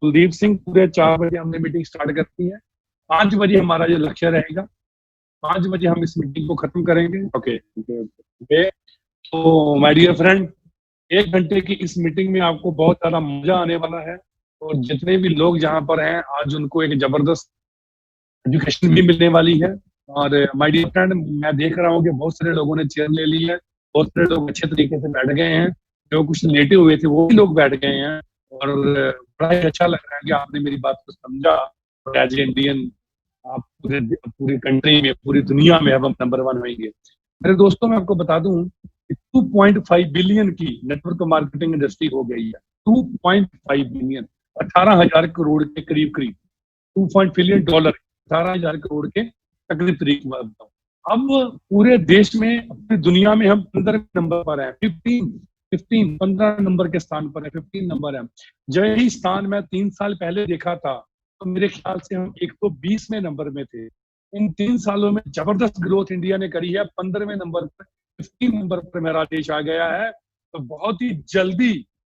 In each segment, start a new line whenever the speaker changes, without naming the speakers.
कुलदीप सिंह, पूरे 4 बजे हमने मीटिंग स्टार्ट करती है। 5 बजे हमारा जो लक्ष्य रहेगा, 5 बजे हम इस मीटिंग को खत्म करेंगे। ओके तो माय डियर फ्रेंड, 1 घंटे की इस मीटिंग में आपको बहुत ज्यादा मजा आने वाला है। और जितने भी लोग जहाँ पर हैं आज उनको एक जबरदस्त एजुकेशन भी मिलने वाली है। और माय डियर फ्रेंड, मैं देख रहा हूँ कि बहुत सारे लोगों ने चेयर ले ली है, बहुत सारे लोग अच्छे तरीके से बैठ गए हैं, जो कुछ लेटे हुए थे वो भी लोग बैठ गए हैं। और बड़ा ही अच्छा लग रहा है कि आपने मेरी बात को समझा। और एज ए इंडियन आप पूरी कंट्री में, पूरी दुनिया में अब हम नंबर 1 होंगे। मेरे दोस्तों, मैं आपको बता दूं कि 2.5 बिलियन की नेटवर्क मार्केटिंग इंडस्ट्री हो गई है। 2.5 बिलियन, 18,000 करोड़ के करीब करीब, $2 बिलियन, 18,000 करोड़ के तकरीब तरीके बताऊं। अब पूरे देश में, पूरी दुनिया में हम 15 नंबर पर हैं। 15 नंबर के स्थान पर है, 15 नंबर है। जो ही स्थान मैं 3 साल पहले देखा था, तो मेरे ख्याल से हम 120वें नंबर में थे। इन 3 सालों में जबरदस्त ग्रोथ इंडिया ने करी है। 15वें नंबर पर, 15 नंबर पर मेरा देश आ गया है। तो बहुत ही जल्दी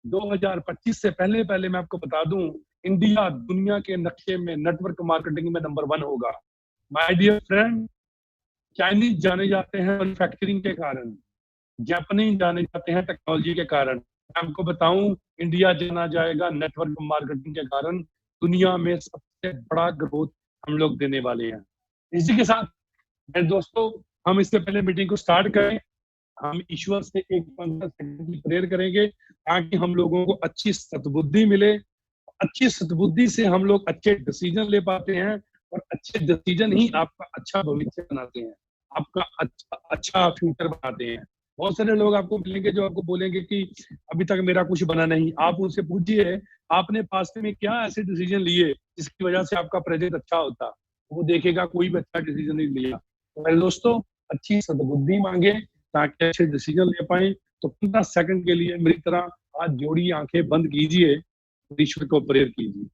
2025 से पहले पहले मैं आपको बता दूं, इंडिया दुनिया के नक्शे में नेटवर्क मार्केटिंग में नंबर 1 होगा। माय डियर फ्रेंड, चाइनीज जाने जाते हैं मैन्युफैक्चरिंग के कारण, जापानीज जाने जाते हैं टेक्नोलॉजी के कारण। मैं आपको बताऊं, इंडिया जाना जाएगा नेटवर्क मार्केटिंग के कारण। दुनिया में सबसे बड़ा ग्रोथ हम लोग देने वाले हैं। इसी के साथ मेरे दोस्तों, हम इससे पहले मीटिंग को स्टार्ट करें, हम ईश्वर से एक 15 सेकंड की प्रेयर करेंगे ताकि हम लोगों को अच्छी सद्बुद्धि मिले। अच्छी सद्बुद्धि से हम लोग अच्छे डिसीजन ले पाते हैं, और अच्छे डिसीजन ही आपका अच्छा भविष्य बनाते हैं, आपका अच्छा फ्यूचर बनाते हैं। बहुत सारे लोग आपको मिलेंगे जो आपको बोलेंगे कि अभी तक मेरा कुछ बना नहीं। आप उनसे पूछिए, आपने पास्ट में क्या ऐसे डिसीजन लिए जिसकी वजह से आपका प्रेजेंट अच्छा होता, वो देखेगा कोई भी अच्छा डिसीजन नहीं लिया। तो मेरे दोस्तों, अच्छी सद्बुद्धि मांगे ताकि अच्छे डिसीजन ले पाए। तो 15 सेकंड के लिए मेरी तरह हाथ जोड़ी, आंखें बंद कीजिए, ईश्वर को प्रेयर कीजिए।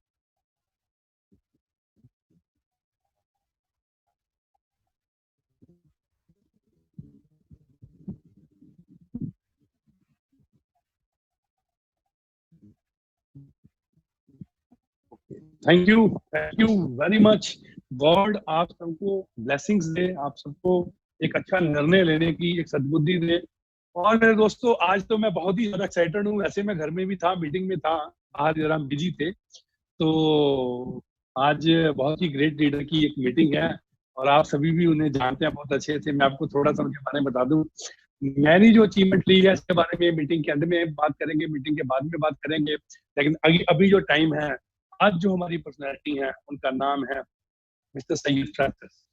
Thank you very much. God आप सबको ब्लेसिंग्स दे, आप सबको एक अच्छा निर्णय लेने की एक सद्बुद्धि दे। और मेरे दोस्तों, आज तो मैं बहुत ही ज्यादा एक्साइटेड हूँ। वैसे मैं घर में भी था, मीटिंग में था, आज जरा बिजी थे। तो आज बहुत ही ग्रेट लीडर की एक मीटिंग है, और आप सभी भी उन्हें जानते हैं बहुत अच्छे से। मैं आपको थोड़ा सा उनके बारे में बता दूं। मैंने जो अचीवमेंट ली है इसके बारे में मीटिंग के अंत में बात करेंगे, मीटिंग के बाद में बात करेंगे। लेकिन अभी जो टाइम है, आज जो हमारी पर्सनैलिटी है उनका नाम है मिस्टर सैयद फ्रांसिस।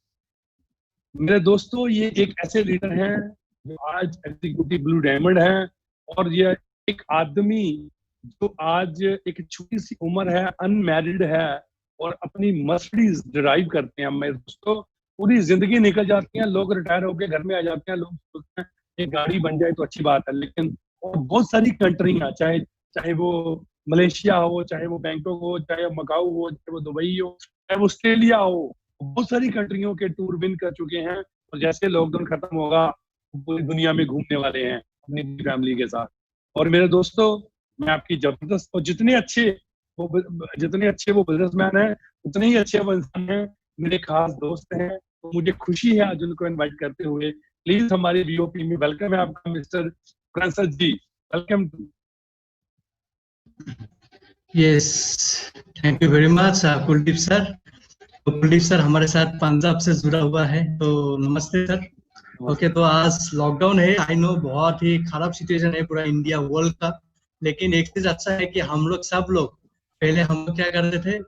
मेरे दोस्तों, ये एक ऐसे लीडर हैं जो आज एग्जीक्यूटिव ब्लू डायमंड है। और ये एक आदमी जो आज एक छोटी सी उम्र है, अनमैरिड है, और अपनी मर्सिडीज ड्राइव करते हैं। मेरे दोस्तों, पूरी जिंदगी निकल जाती है, लोग रिटायर होकर घर में आ जाते हैं, लोग सोचते हैं एक गाड़ी बन जाए तो अच्छी बात है। लेकिन और बहुत सारी कंट्रियां, चाहे चाहे वो मलेशिया हो, चाहे वो बैंकॉक हो, चाहे वो मकाऊ हो, चाहे वो दुबई हो, चाहे वो ऑस्ट्रेलिया हो, बहुत सारी कंट्रियों के टूर विन कर चुके हैं। और जैसे लॉकडाउन खत्म होगा, पूरी दुनिया में घूमने वाले हैं अपनी फैमिली के साथ। और मेरे दोस्तों, मैं आपकी जबरदस्त, और जितने अच्छे वो बिजनेसमैन हैं, उतने ही अच्छे वो इंसान हैं, मेरे खास दोस्त हैं। तो मुझे खुशी है आज उनको इनवाइट करते हुए। प्लीज हमारे बीओपी में वेलकम है आपका mister Francis ji, welcome.
Yes, thank you very much Kuldeep sir. तो कुलदीप सर हमारे साथ पंजाब से जुड़ा हुआ है, तो नमस्ते सर। ओके, तो आज लॉकडाउन है, आई नो बहुत ही खराब सिचुएशन है पूरा इंडिया वर्ल्ड का। लेकिन एक चीज अच्छा है कि हम लोग सब लोग पहले हम लोग क्या करते थे,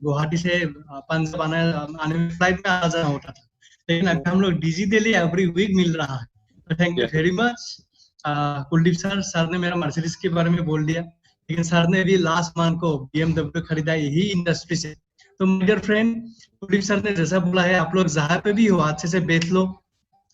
गुवाहाटी से पंजाब आने में फ्लाइट में आ जाना होता था। लेकिन अभी हम लोग डिजिटली एवरी वीक मिल रहा है। तो thank you very much Kuldeep sir. Sir ने मेरा मर्सिडीज के बारे में बोल दिया, लेकिन सर ने भी लास्ट मंथ को BMW खरीदा यही इंडस्ट्री से। तो my dear friend, Kuldeep sir ने जैसा बोला है, आप लोग जहाँ पे भी हो अच्छे से बेच लो,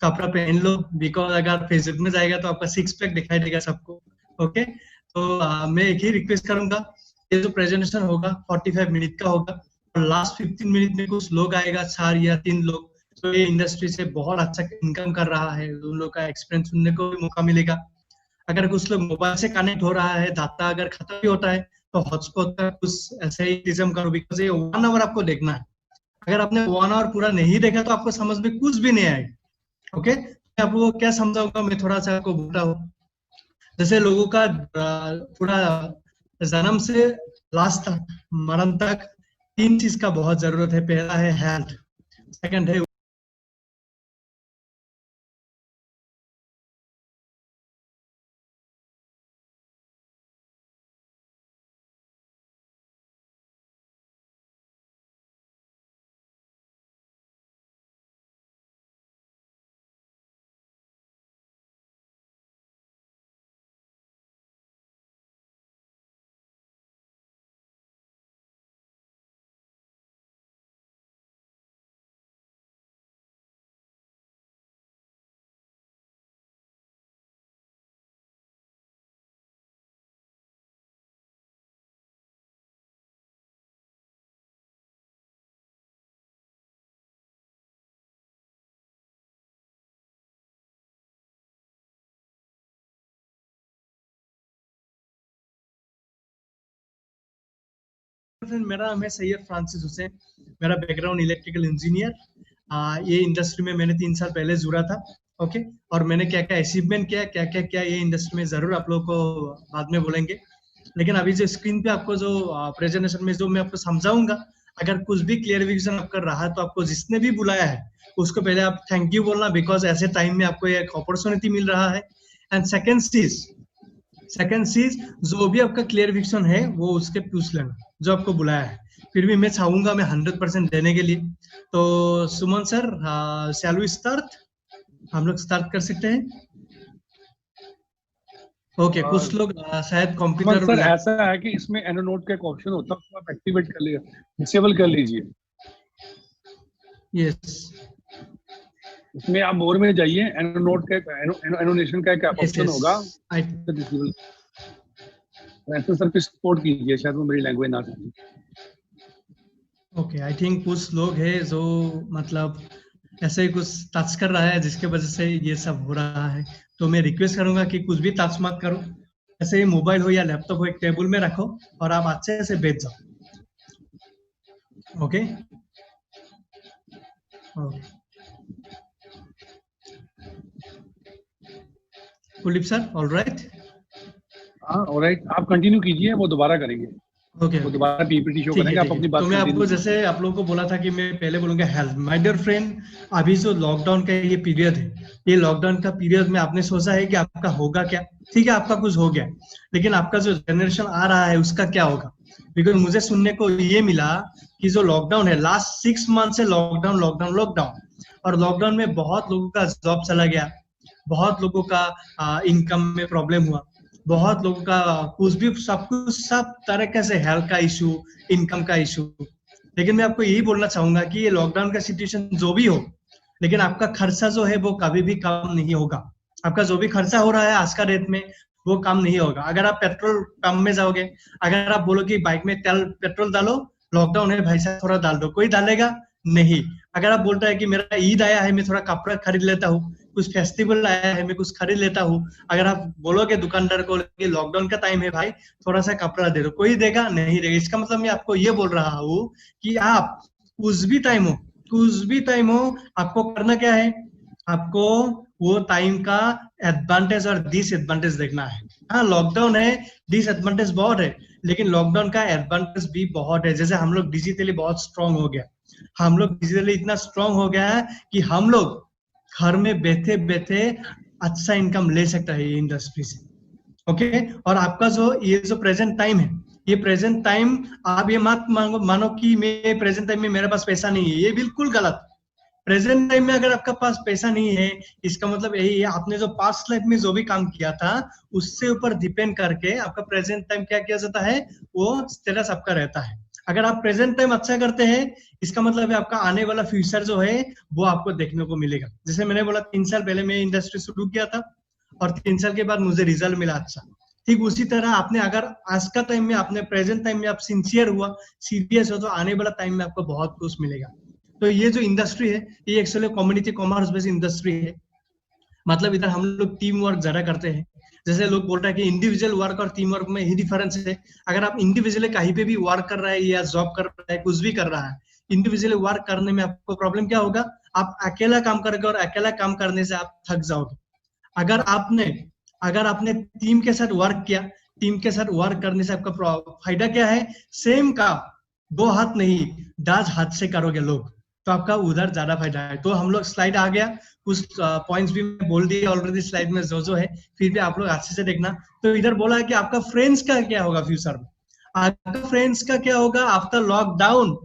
कपड़ा पहन लो, बिकॉज अगर फेसबुक में जाएगा तो आपका सिक्स पैक दिखाई देगा सबको। ओके, तो मैं एक ही रिक्वेस्ट करूंगा, ये जो प्रेजेंटेशन होगा 45 मिनट का होगा, और लास्ट 15 मिनट में कुछ लोग आएगा, 4 या 3 लोग, तो ये इंडस्ट्री से बहुत अच्छा इनकम कर रहा है, उन लोग का एक्सपीरियंस सुनने को भी मौका मिलेगा। अगर कुछ लोग मोबाइल से कनेक्ट हो रहा है, डाटा अगर खत्म भी होता है तो हॉटस्पॉट का कुछ ऐसे ही सिस्टम करो, बिकॉज ये 1 आवर आपको देखना है। अगर आपने 1 आवर पूरा नहीं देखा तो आपको समझ में कुछ भी नहीं आएगा। ओके, मैं आपको क्या समझाऊंगा, मैं थोड़ा सा आपको बोलता हूँ। जैसे लोगों का पूरा जन्म से लास्ट तक, मरण तक 3 चीज का बहुत जरूरत है। पहला है हेल्थ, सेकंड है मेरा नाम है सैयद फ्रांसिस हुसैन। मेरा बैकग्राउंड इलेक्ट्रिकल इंजीनियर। ये इंडस्ट्री में मैंने 3 साल पहले जुड़ा था। ओके, और मैंने क्या क्या अचीवमेंट किया, क्या क्या किया ये इंडस्ट्री में जरूर आप लोगों को बाद में बोलेंगे। लेकिन अभी जो स्क्रीन पे आपको जो प्रेजेंटेशन में जो मैं आपको समझाऊंगा, अगर कुछ भी क्लियरिफिकेशन आप कर रहा है तो आपको जिसने भी बुलाया है उसको पहले आप थैंक यू बोलना, बिकॉज ऐसे टाइम में आपको एक अपॉर्चुनिटी मिल रहा है। एंड सेकंड चीज जो भी आपका क्लियरिफिकेशन है वो उसके पूछ लेना जो आपको बुलाया है। फिर भी मैं चाहूंगा मैं 100% देने के लिए। तो सुमन सर, शैल वी स्टार्ट? हम लोग स्टार्ट कर सकते हैं। ओके, कुछ लोग शायद
अमन
कंप्यूटर
सर,
लैप।
ऐसा है कि इसमें एनोनोट का एक ऑप्शन होता है, उसको आप एक्टिवेट कर लीजिए, डिसेबल कर लीजिए।
यस
इसमें आप मोर में जाइए, एनोनोट का एनोनेशन का एक
यस
ऑप्शन
यस
होगा,
आई
डिसेबल। ऐसे सर पे सपोर्ट कीजिए, शायद वो मेरी लैंग्वेज ना समझे।
ओके, आई थिंक कुछ लोग हैं जो मतलब ऐसे ही कुछ टच कर रहा है जिसके वजह से ये सब हो रहा है। तो मैं रिक्वेस्ट करूंगा कि कुछ भी टच मत करो। ऐसे ही मोबाइल हो या लैपटॉप हो एक टेबल में रखो और आप अच्छे से बैठ जाओ। Okay, Kuldeep sir, alright.
हाँ, ऑलराइट, आप कंटिन्यू कीजिए, वो दोबारा करेंगे,
ओके
वो
ओके,
दोबारा पीपीटी शो
ठीक है
करेंगे, आप
ठीक है।
अपनी
तो
बात
मैं
कंटिन्यू
आपको
कीजिए।
जैसे आप लोगों को बोला था कि मैं पहले बोलूंगा हेल्थ। माय डियर फ्रेंड, अभी जो लॉकडाउन का ये पीरियड है, ये लॉकडाउन का पीरियड में आपने सोचा है कि आपका होगा क्या? ठीक है, आपका कुछ हो गया, लेकिन आपका जो जनरेशन आ रहा है उसका क्या होगा? बिकॉज मुझे सुनने को ये मिला कि जो लॉकडाउन है, लास्ट 6 मंथ से लॉकडाउन लॉकडाउन लॉकडाउन, और लॉकडाउन में बहुत लोगों का जॉब चला गया, बहुत लोगों का इनकम में प्रॉब्लम हुआ, बहुत लोगों का कुछ भी सब तरीके से हेल्थ का इशू, इनकम का इशू। लेकिन मैं आपको यही बोलना चाहूंगा कि ये लॉकडाउन का सिचुएशन जो भी हो, लेकिन आपका खर्चा जो है वो कभी भी कम नहीं होगा। आपका जो भी खर्चा हो रहा है आज का रेट में वो कम नहीं होगा। अगर आप पेट्रोल पंप में जाओगे, अगर आप बोलो कि बाइक में तेल पेट्रोल डालो, लॉकडाउन है भाई साहब थोड़ा डाल दो, कोई डालेगा नहीं। अगर आप बोलता है कि मेरा ईद आया है मैं थोड़ा कपड़ा खरीद लेता हूँ, कुछ फेस्टिवल आया है मैं कुछ खरीद लेता हूँ, अगर आप बोलोगे दुकानदार को कि लॉकडाउन का टाइम है भाई थोड़ा सा कपड़ा दे दो, कोई देगा नहीं देगा। इसका मतलब मैं आपको ये बोल रहा हूँ कि आप कुछ भी टाइम हो, कुछ भी टाइम हो, आपको करना क्या है? आपको वो टाइम का एडवांटेज और डिसएडवांटेज देखना है। हाँ, लॉकडाउन है, डिसएडवांटेज बहुत है, लेकिन लॉकडाउन का एडवांटेज भी बहुत है। जैसे हम लोग डिजिटली बहुत स्ट्रांग हो गया, हम लोग डिजिटली इतना स्ट्रांग हो गया है कि हम लोग घर में बैठे बैठे अच्छा इनकम ले सकता है ये इंडस्ट्री से। ओके, और आपका जो ये जो प्रेजेंट टाइम है, ये प्रेजेंट टाइम, आप ये मत मानो कि मैं प्रेजेंट टाइम में मेरे पास पैसा नहीं है, ये बिल्कुल गलत। प्रेजेंट टाइम में अगर आपका पास पैसा नहीं है, इसका मतलब यही है आपने जो पास्ट लाइफ में जो भी काम किया था उससे ऊपर डिपेंड करके आपका प्रेजेंट टाइम क्या किया जाता है, वो स्टेटस आपका रहता है। अगर आप प्रेजेंट टाइम अच्छा करते हैं, इसका मतलब है आपका आने वाला फ्यूचर जो है वो आपको देखने को मिलेगा। जैसे मैंने बोला 3 साल पहले मैं इंडस्ट्री शुरू किया था और 3 साल के बाद मुझे रिजल्ट मिला अच्छा। ठीक उसी तरह आपने अगर आज का टाइम में आपने प्रेजेंट टाइम में आप सिंसियर हुआ, सीरियस हो, तो आने वाला टाइम में आपको बहुत कुछ मिलेगा। तो ये जो इंडस्ट्री है ये actually community commerce based industry है। मतलब इधर हम लोग टीम वर्क ज्यादा करते हैं। जैसे लोग बोल रहे हैं कि इंडिविजुअल वर्क और टीम वर्क में ही डिफरेंस है। अगर आप इंडिविजुअली कहीं पे भी वर्क कर रहा है या जॉब कर रहा है, कुछ भी कर रहा है, इंडिविजुअली वर्क करने में आपको प्रॉब्लम क्या होगा, आप अकेला काम करोगे और अकेला काम करने से आप थक जाओगे। अगर आपने अगर आपने टीम के साथ वर्क किया, टीम के साथ वर्क करने से आपका फायदा क्या है, सेम काम दो हाथ नहीं 10 हाथ से करोगे लोग, तो आपका उधर ज्यादा फायदा है। तो हम लोग स्लाइड आ गया, कुछ पॉइंट्स भी मैं बोल दिए ऑलरेडी स्लाइड में जो है, फिर भी आप लोग अच्छे से देखना। तो इधर बोला है कि आपका फ्रेंड्स का क्या होगा फ्यूचर में, आपका फ्रेंड्स का क्या होगा आफ्टर लॉकडाउन।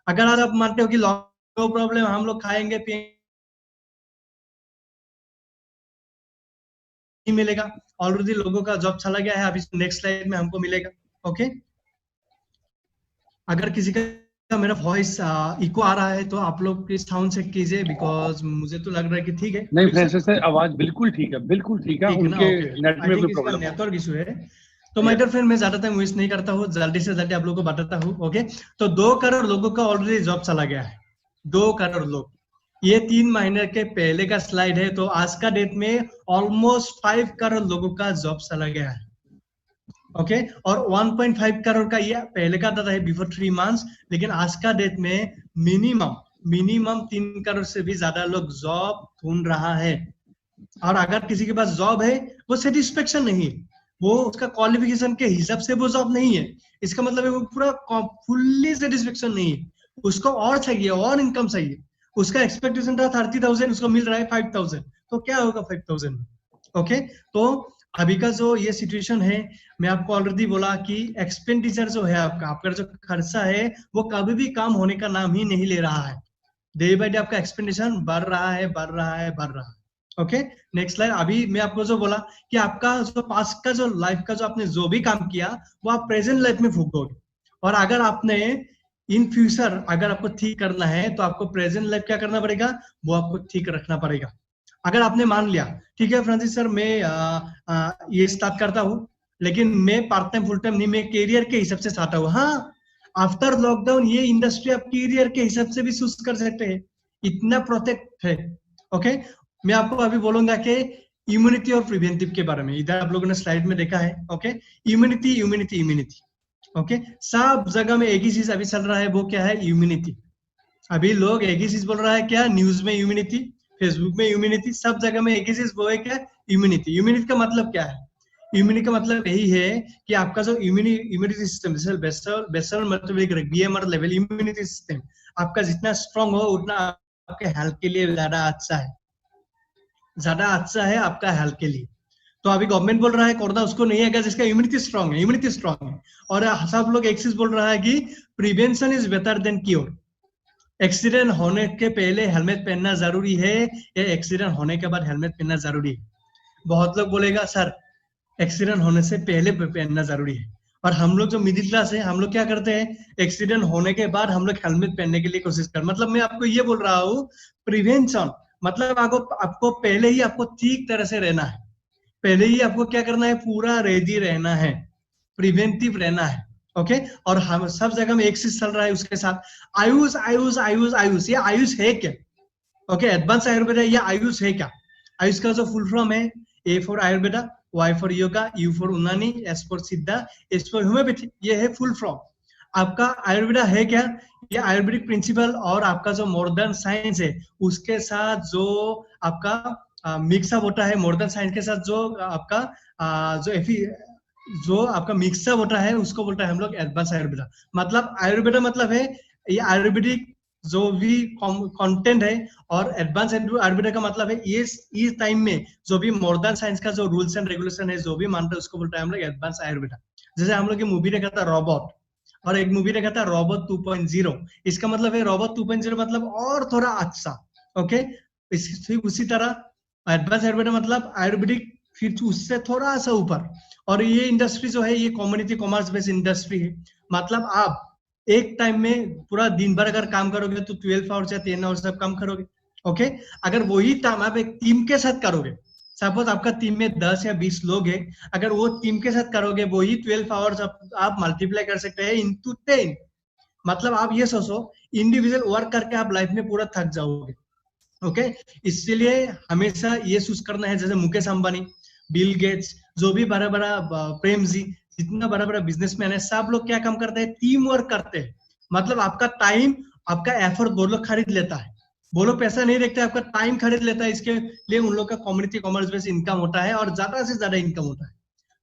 अगर आप मानते हो कि नो प्रॉब्लम, हम लोग खाएंगे पिएंगे मिलेगा, ऑलरेडी लोगों का जॉब चला गया है, अभी नेक्स्ट स्लाइड में हमको मिलेगा। ओके, अगर किसी का मेरा वॉइस इको आ रहा है तो आप लोग प्लीज साउंड चेक कीजिए, बिकॉज मुझे तो लग रहा है कि ठीक है।
नहीं फ्रांसिस सर, आवाज बिल्कुल ठीक है, बिल्कुल ठीक है,
ठीक है ना,
उनके
ओके।
नेट
आई
में
थिंक
कोई
इसका
प्रॉब्लम हो।
नेटवर्क इशू है। तो माय डियर फ्रेंड, मैं ज्यादा टाइम वेस्ट नहीं करता हूँ, जल्दी से जल्दी आप लोगों को बताता हूँ। ओके, तो 2 करोड़ लोगों का ऑलरेडी जॉब चला गया है, 2 करोड़ लोग। ये 3 महीने के पहले का स्लाइड है, तो आज का डेट में ऑलमोस्ट 5 करोड़ लोगों का जॉब चला गया है। ओके, और 1.5 करोड़ का ये पहले का दाता है बिफोर 3 मंथ्स, लेकिन आज का डेट में मिनिमम 3 करोड़ से भी ज्यादा लोग जॉब ढूंढ रहा है। और अगर किसी के पास जॉब है, वो सेटिस्फेक्शन नहीं है, वो उसका क्वालिफिकेशन के हिसाब से वो जॉब नहीं है, इसका मतलब है वो पूरा फुल्ली सेटिस्फेक्शन नहीं है, उसको और चाहिए, और इनकम चाहिए। उसका एक्सपेक्टेशन था 30,000, उसको मिल रहा है 5,000, तो क्या होगा 5,000 में। ओके, तो अभी का जो ये सिचुएशन है, मैं आपको ऑलरेडी बोला कि एक्सपेंडिचर जो है आपका जो खर्चा है, वो कभी भी काम होने का नाम ही नहीं ले रहा है। डे बाय डे आपका एक्सपेंडिचर बढ़ रहा है, बढ़ रहा है, बढ़ रहा है। Okay, next slide. अभी मैं आपको जो बोला कि आपका जो पास्ट का जो लाइफ का जो आपने जो भी काम किया, वो आप प्रेजेंट लाइफ में फूकोगे। और अगर आपने इन फ्यूचर अगर आपको ठीक करना है, तो आपको प्रेजेंट लाइफ क्या करना पड़ेगा, वो आपको ठीक रखना पड़ेगा। अगर आपने मान लिया ठीक है फ्रांसिस सर, मैं ये स्टार्ट करता हूँ, लेकिन मैं पार्ट टाइम फुल टाइम नहीं, मैं कैरियर के हिसाब से चाहता हूँ। हाँ, आफ्टर लॉकडाउन ये इंडस्ट्री आप कैरियर के हिसाब से भी चूज कर सकते हैं, इतना प्रोटेक्ट है। ओके, मैं आपको अभी बोलूंगा कि इम्यूनिटी और प्रिवेंटिव के बारे में, इधर आप लोगों ने स्लाइड में देखा है। Okay, immunity immunity immunity. Okay, सब जगह में एक ही चीज अभी चल रहा है, वो क्या है, इम्यूनिटी। अभी लोग एक ही चीज बोल रहा है, क्या, न्यूज में इम्यूनिटी, फेसबुक में इम्यूनिटी, सब जगह में एक ही चीज वो है, क्या, इम्यूनिटी। इम्यूनिटी का मतलब क्या है, इम्यूनिटी का मतलब यही है कि आपका जो इम्यूनिटी सिस्टम, जैसे बेसल मतलब एक बीएमआर लेवल इम्यूनिटी सिस्टम, आपका जितना स्ट्रांग हो उतना आपके हेल्थ के लिए ज्यादा अच्छा है, ज्यादा अच्छा है आपका हेल्थ के लिए। तो अभी गवर्नमेंट बोल रहा है कोरोना उसको नहीं है जिसका इम्यूनिटी स्ट्रांग है, इम्यूनिटी स्ट्रांग है। और सब लोग एक चीज बोल रहा है कि prevention is better than cure. Accident होने के पहले हेलमेट पहनना जरूरी है या एक्सीडेंट होने के बाद हेलमेट पहनना जरूरी है। बहुत लोग बोलेगा सर एक्सीडेंट होने से पहले पहनना जरूरी है, और हम लोग जो मिडिल क्लास है, हम लोग क्या करते हैं, एक्सीडेंट होने के बाद हम लोग हेलमेट पहनने के लिए कोशिश कर। मतलब मैं आपको ये बोल रहा हूँ, प्रिवेंशन मतलब आपको पहले ही आपको ठीक तरह से रहना है, पहले ही आपको क्या करना है, पूरा रेडी रहना है, प्रिवेंटिव रहना है। ओके, और हम सब जगह में एक चीज चल रहा है उसके साथ, आयुष आयुष आयुष आयुष। ये आयुष है क्या? ओके, एडवांस आयुर्वेदा, ये आयुष है क्या? आयुष का जो फुल फॉर्म है, A for Ayurveda, Y for yoga, U for Unani, S for Siddha, S for homeopathy, ये है फुल फॉर्म। आपका आयुर्वेदा है क्या? ये आयुर्वेदिक प्रिंसिपल और आपका जो मॉडर्न साइंस है उसके साथ जो आपका मिक्सअप होता है, मॉडर्न साइंस के साथ जो आपका जो आपका मिक्सअप होता है, उसको बोलता है हम लोग एडवांस आयुर्वेदा। मतलब आयुर्वेदा मतलब है ये आयुर्वेदिक जो भी कंटेंट है, और एडवांस आयुर्वेदा का मतलब है ये इस टाइम में जो भी मॉडर्न साइंस का जो रूल्स एंड रेगुलेशन है, जो भी मानता है उसको बोलता है हम लोग एडवांस आयुर्वेदा। जैसे हम लोग की मूवी देखा था रोबोट, और एक मूवी देखा था रोबोट 2.0, इसका मतलब है रोबोट 2.0 मतलब और थोड़ा अच्छा। ओके, उसी तरह एडवांस आयुर्वेदा मतलब आयुर्वेदिक फिर उससे थोड़ा सा ऊपर। और ये इंडस्ट्री जो है ये कम्युनिटी कॉमर्स बेस्ड इंडस्ट्री है। मतलब आप एक टाइम में पूरा दिन भर अगर काम करोगे तो 12 आवर्स या 10 आवर्स आप काम करोगे। ओके, अगर वही काम आप एक टीम के साथ करोगे, सपोज आपका टीम में 10 या 20 लोग हैं, अगर वो टीम के साथ करोगे वही 12 आवर्स आप मल्टीप्लाई कर सकते हैं इंटू 10। मतलब आप ये सोचो, इंडिविजुअल वर्क करके आप लाइफ में पूरा थक जाओगे। ओके, इसलिए हमेशा ये चूज करना है, जैसे मुकेश अंबानी, बिल गेट्स, जो भी बड़ा बड़ा प्रेम जी, जितना बड़ा बड़ा बिजनेसमैन है, सब लोग क्या काम करते हैं, टीम वर्क करते हैं। मतलब आपका टाइम, आपका एफर्ट वो लोग खरीद लेता है, वो लोग पैसा नहीं देखते, आपका टाइम खरीद लेता है। इसके लिए उन लोग का कम्युनिटी कॉमर्स बेस इनकम होता है और ज्यादा से ज्यादा इनकम होता है।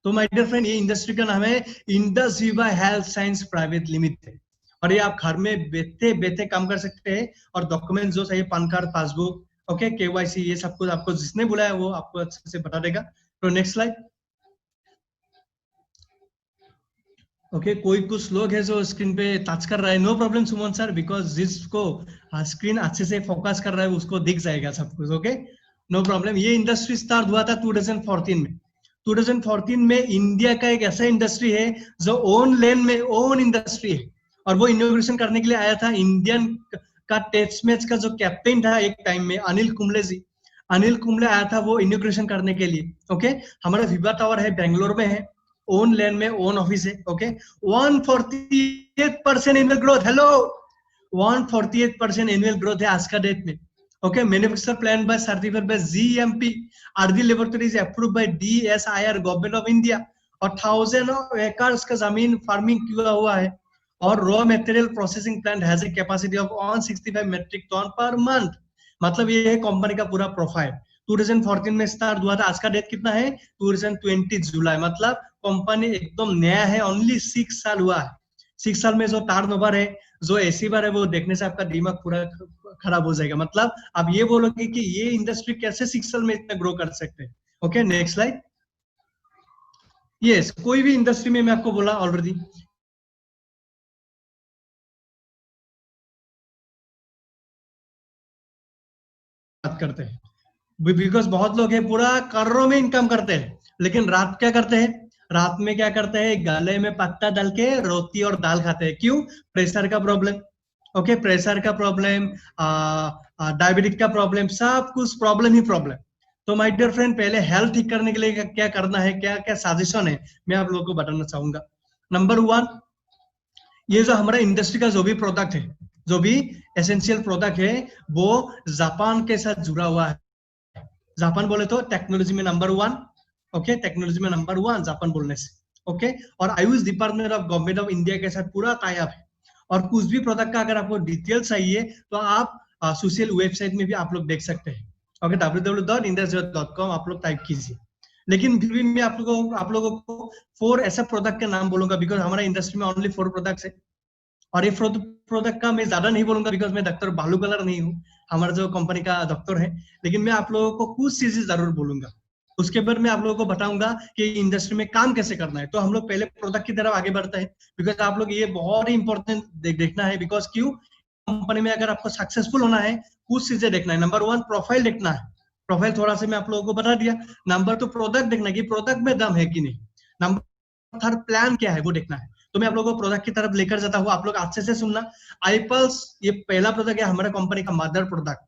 तो माय डियर फ्रेंड, ये इंडस्ट्री का नाम है इंडस विवा हेल्थ साइंस प्राइवेट लिमिटेड। और ये आप घर में बैठे बैठे काम कर सकते हैं, और डॉक्यूमेंट जो चाहिए, pan card, passbook, okay, KYC, ये सब कुछ आपको जिसने बुलाया वो आपको अच्छे से बता देगा। तो नेक्स्ट स्लाइड। ओके, कोई कुछ लोग है जो स्क्रीन पे टच कर रहा है, no problem Suman sir, because जिसको स्क्रीन अच्छे से फोकस कर रहा है उसको दिख जाएगा सब कुछ, ओके, नो प्रॉब्लम। ये इंडस्ट्री स्टार्ट हुआ था 2014 में। 2014 में इंडिया का एक ऐसा इंडस्ट्री है जो ओन लैंड में ओन इंडस्ट्री है, और वो इनोग्रेशन करने के लिए आया था इंडियन का टेस्ट मैच का जो कैप्टन था एक टाइम में, अनिल कुंबले जी। अनिल कुंबले आया था वो इनोग्रेशन करने के लिए, ओके। हमारा विवा टावर है बेंगलोर में है, ओन लैंड में ओन ऑफिस है, okay. 148% annual growth, hello, 148% annual growth है आज का डेट में, okay. Manufacture plan by certified by GMP, RD laboratories approved by DSIR government of India, और 1000 एकर्स का जमीन फार्मिंग किया हुआ है, और raw material processing plant has a capacity of 165 metric ton per month. मतलब ये है कंपनी का पूरा प्रोफाइल। 2014 में स्टार्ट हुआ था, आज का डेट कितना है, 2020 जुलाई, मतलब कंपनी एकदम नया है, ओनली 6 साल हुआ है। 6 साल में जो टर्नओवर है, जो एसी बार है, वो देखने से आपका दिमाग पूरा खराब हो जाएगा। मतलब आप ये बोलोगे कि ये इंडस्ट्री कैसे 6 साल में इतना ग्रो कर सकते हैं। Okay, next slide. यस, कोई भी इंडस्ट्री में मैं आपको बोला ऑलरेडी, बात करते हैं, बिकॉज बहुत लोग हैं पूरा करोड़ों में इनकम करते हैं, लेकिन रात क्या करते हैं, रात में क्या करते हैं, गले में पत्ता डाल के रोटी और दाल खाते हैं। क्यों? प्रेशर का प्रॉब्लम, ओके, प्रेशर का प्रॉब्लम, डायबिटिक का प्रॉब्लम, सब कुछ प्रॉब्लम ही प्रॉब्लम। तो माय डियर फ्रेंड, पहले हेल्थ ठीक करने के लिए क्या करना है, क्या क्या सजेशन है, मैं आप लोगों को बताना चाहूंगा। नंबर 1, ये जो हमारा इंडस्ट्री का जो भी प्रोडक्ट है, जो भी एसेंशियल प्रोडक्ट है, वो जापान के साथ जुड़ा हुआ है। जापान बोले तो टेक्नोलॉजी में नंबर 1, ओके, टेक्नोलॉजी में नंबर 1 जापान बोलने से, ओके। और Ayush department of government of India के साथ पूरा टाई अप है। और कुछ भी प्रोडक्ट का अगर आपको डिटेल चाहिए तो आप सोशल वेबसाइट में भी आप लोग देख सकते हैं, ओके, www.industry.com आप लोग टाइप कीजिए। लेकिन फिर भी मैं आप लोगों को 4 ऐसा प्रोडक्ट के नाम बोलूंगा, बिकॉज हमारा इंडस्ट्री में ओनली 4 प्रोडक्ट्स है। और ये प्रोडक्ट का मैं ज्यादा नहीं बोलूंगा, बिकॉज मैं डॉक्टर बालू कलर नहीं हूँ, हमारा जो कंपनी का डॉक्टर है। लेकिन मैं आप लोगों को कुछ चीजें जरूर बोलूंगा, उसके बाद मैं आप लोगों को बताऊंगा कि इंडस्ट्री में काम कैसे करना है। तो हम लोग पहले प्रोडक्ट की तरफ आगे बढ़ते हैं, बिकॉज आप लोग ये बहुत ही इंपॉर्टेंट देखना है। बिकॉज क्यों, कंपनी में अगर आपको सक्सेसफुल होना है, कुछ चीजें देखना है। नंबर 1 प्रोफाइल देखना है, प्रोफाइल थोड़ा सा मैं आप लोगों को बता दिया। नंबर 2 प्रोडक्ट देखना है कि प्रोडक्ट में दम है कि नहीं। नंबर 3 प्लान क्या है वो देखना है। तो मैं आप लोगों को प्रोडक्ट की तरफ लेकर जाता हूँ, आप लोग अच्छे से सुनना। आईपल्स ये पहला प्रोडक्ट है हमारा कंपनी का मदर प्रोडक्ट,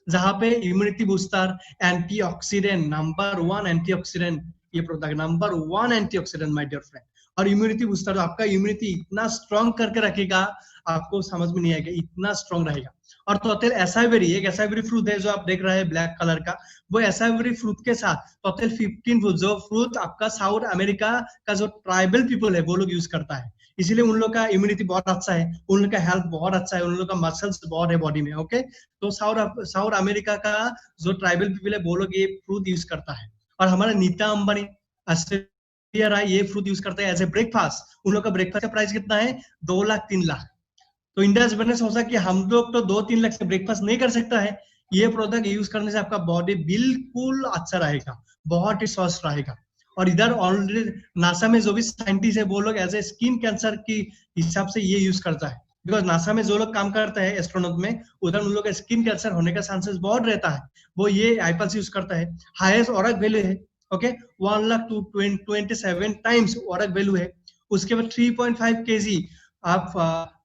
जहां पे immunity booster, antioxidant, number 1 antioxidant, ये product number 1 antioxidant my dear friend. और इम्यूनिटी बूस्टर आपका इम्यूनिटी इतना स्ट्रॉन्ग करके रखेगा, आपको समझ में नहीं आएगा, इतना स्ट्रॉन्ग रहेगा। और टोटल एसाइबेरी, एक एसाइबेरी फ्रूट है जो आप देख रहे हैं ब्लैक कलर का, वो एसाइबेरी फ्रूट के साथ टोटल 15 फ्रूट, जो फ्रूट आपका साउथ अमेरिका का जो ट्राइबल पीपल है वो लोग यूज करता है, इसीलिए उन लोग का इम्यूनिटी बहुत अच्छा है, उन लोग का हेल्थ बहुत अच्छा है, उन लोग का मसल्स बहुत है बॉडी में, ओके। तो साउथ अमेरिका का जो ट्राइबल पीपल है वो लोग ये फ्रूट यूज करता है। और हमारा नीता अंबानी ऑस्ट्रेलिया रहा, ये फ्रूट यूज करता है एज ए ब्रेकफास्ट। उन लोग का ब्रेकफास्ट का प्राइस कितना है, 2 लाख 3 लाख। तो इंडिया ने सोचा कि हम लोग तो 2-3 लाख से ब्रेकफास्ट नहीं कर सकता है, ये प्रोडक्ट यूज करने से आपका बॉडी बिल्कुल अच्छा रहेगा, बहुत ही स्वस्थ रहेगा। और इधर ऑलरेडी नासा में जो भी साइंटिस्ट है वो लोग एज ए स्किन कैंसर की हिसाब से ये यूज करता है, बिकॉज नासा में जो लोग काम करते हैं एस्ट्रोनॉट में, उधर उन लोग का स्किन कैंसर होने का चांसेस बहुत रहता है, वो ये आईपल्स यूज करता है। हाईएस्ट ऑरक वैल्यू है, ओके, 1,27 टाइम्स ऑरक वैल्यू है। उसके बाद 3.5 kg आप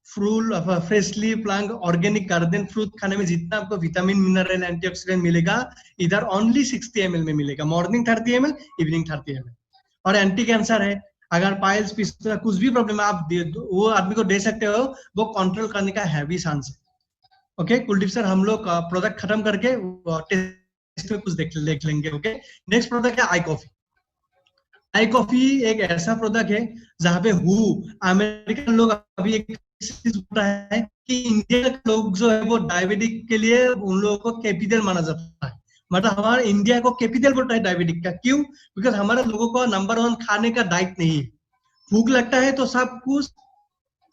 फ्रूल freshly plant organic garden fruit खाने में जितना आपको विटामिन मिनरल एंटीऑक्सीडेंट मिलेगा, इधर ओनली 60 ml में मिलेगा, मॉर्निंग 30 ml, इवनिंग 30 ml। और एंटी कैंसर है, अगर पाइल्स पिस्ता कुछ भी प्रॉब्लम है आप वो आदमी को दे सकते हो, वो कंट्रोल करने का हैवी चांस है। ओके कुलदीप सर, हम लोग प्रोडक्ट खत्म करके टेस्ट में कुछ देख लेंगे। ओके, नेक्स्ट प्रोडक्ट है आई कॉफी। आई कॉफी एक ऐसा प्रोडक्ट है जहाँ पे अमेरिकन लोग अभी एक चीज बोल रहा है कि इंडिया के लोग जो है वो डायबिटिक के लिए उन लोगों को कैपिटल माना जाता है। मतलब हमारा इंडिया को कैपिटल बोलता है डायबिटिक का। क्यों? बिकॉज हमारे लोगों को नंबर 1 खाने का डाइट नहीं है। भूख लगता है तो सब कुछ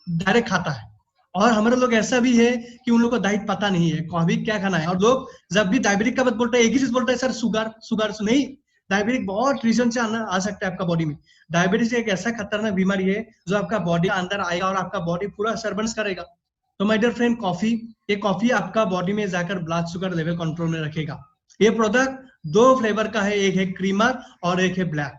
डायरेक्ट खाता है। और हमारे लोग ऐसा भी है कि उन लोगों को डाइट पता नहीं है अभी क्या खाना है। और लोग जब भी डायबिटिक का बात बोलते हैं एक ही चीज बोलते हैं, सर शुगर शुगर नहीं। डायबिटिक बहुत रीजन से आ सकता है आपका बॉडी में। डायबिटीज एक ऐसा खतरनाक बीमारी है जो आपका बॉडी अंदर आएगा और आपका बॉडी पूरा सर्वेंस करेगा। तो माय डियर फ्रेंड, कॉफी आपका बॉडी में जाकर ब्लड शुगर लेवल कंट्रोल में रखेगा। ये प्रोडक्ट 2 फ्लेवर का है, एक है क्रीमर और एक है ब्लैक।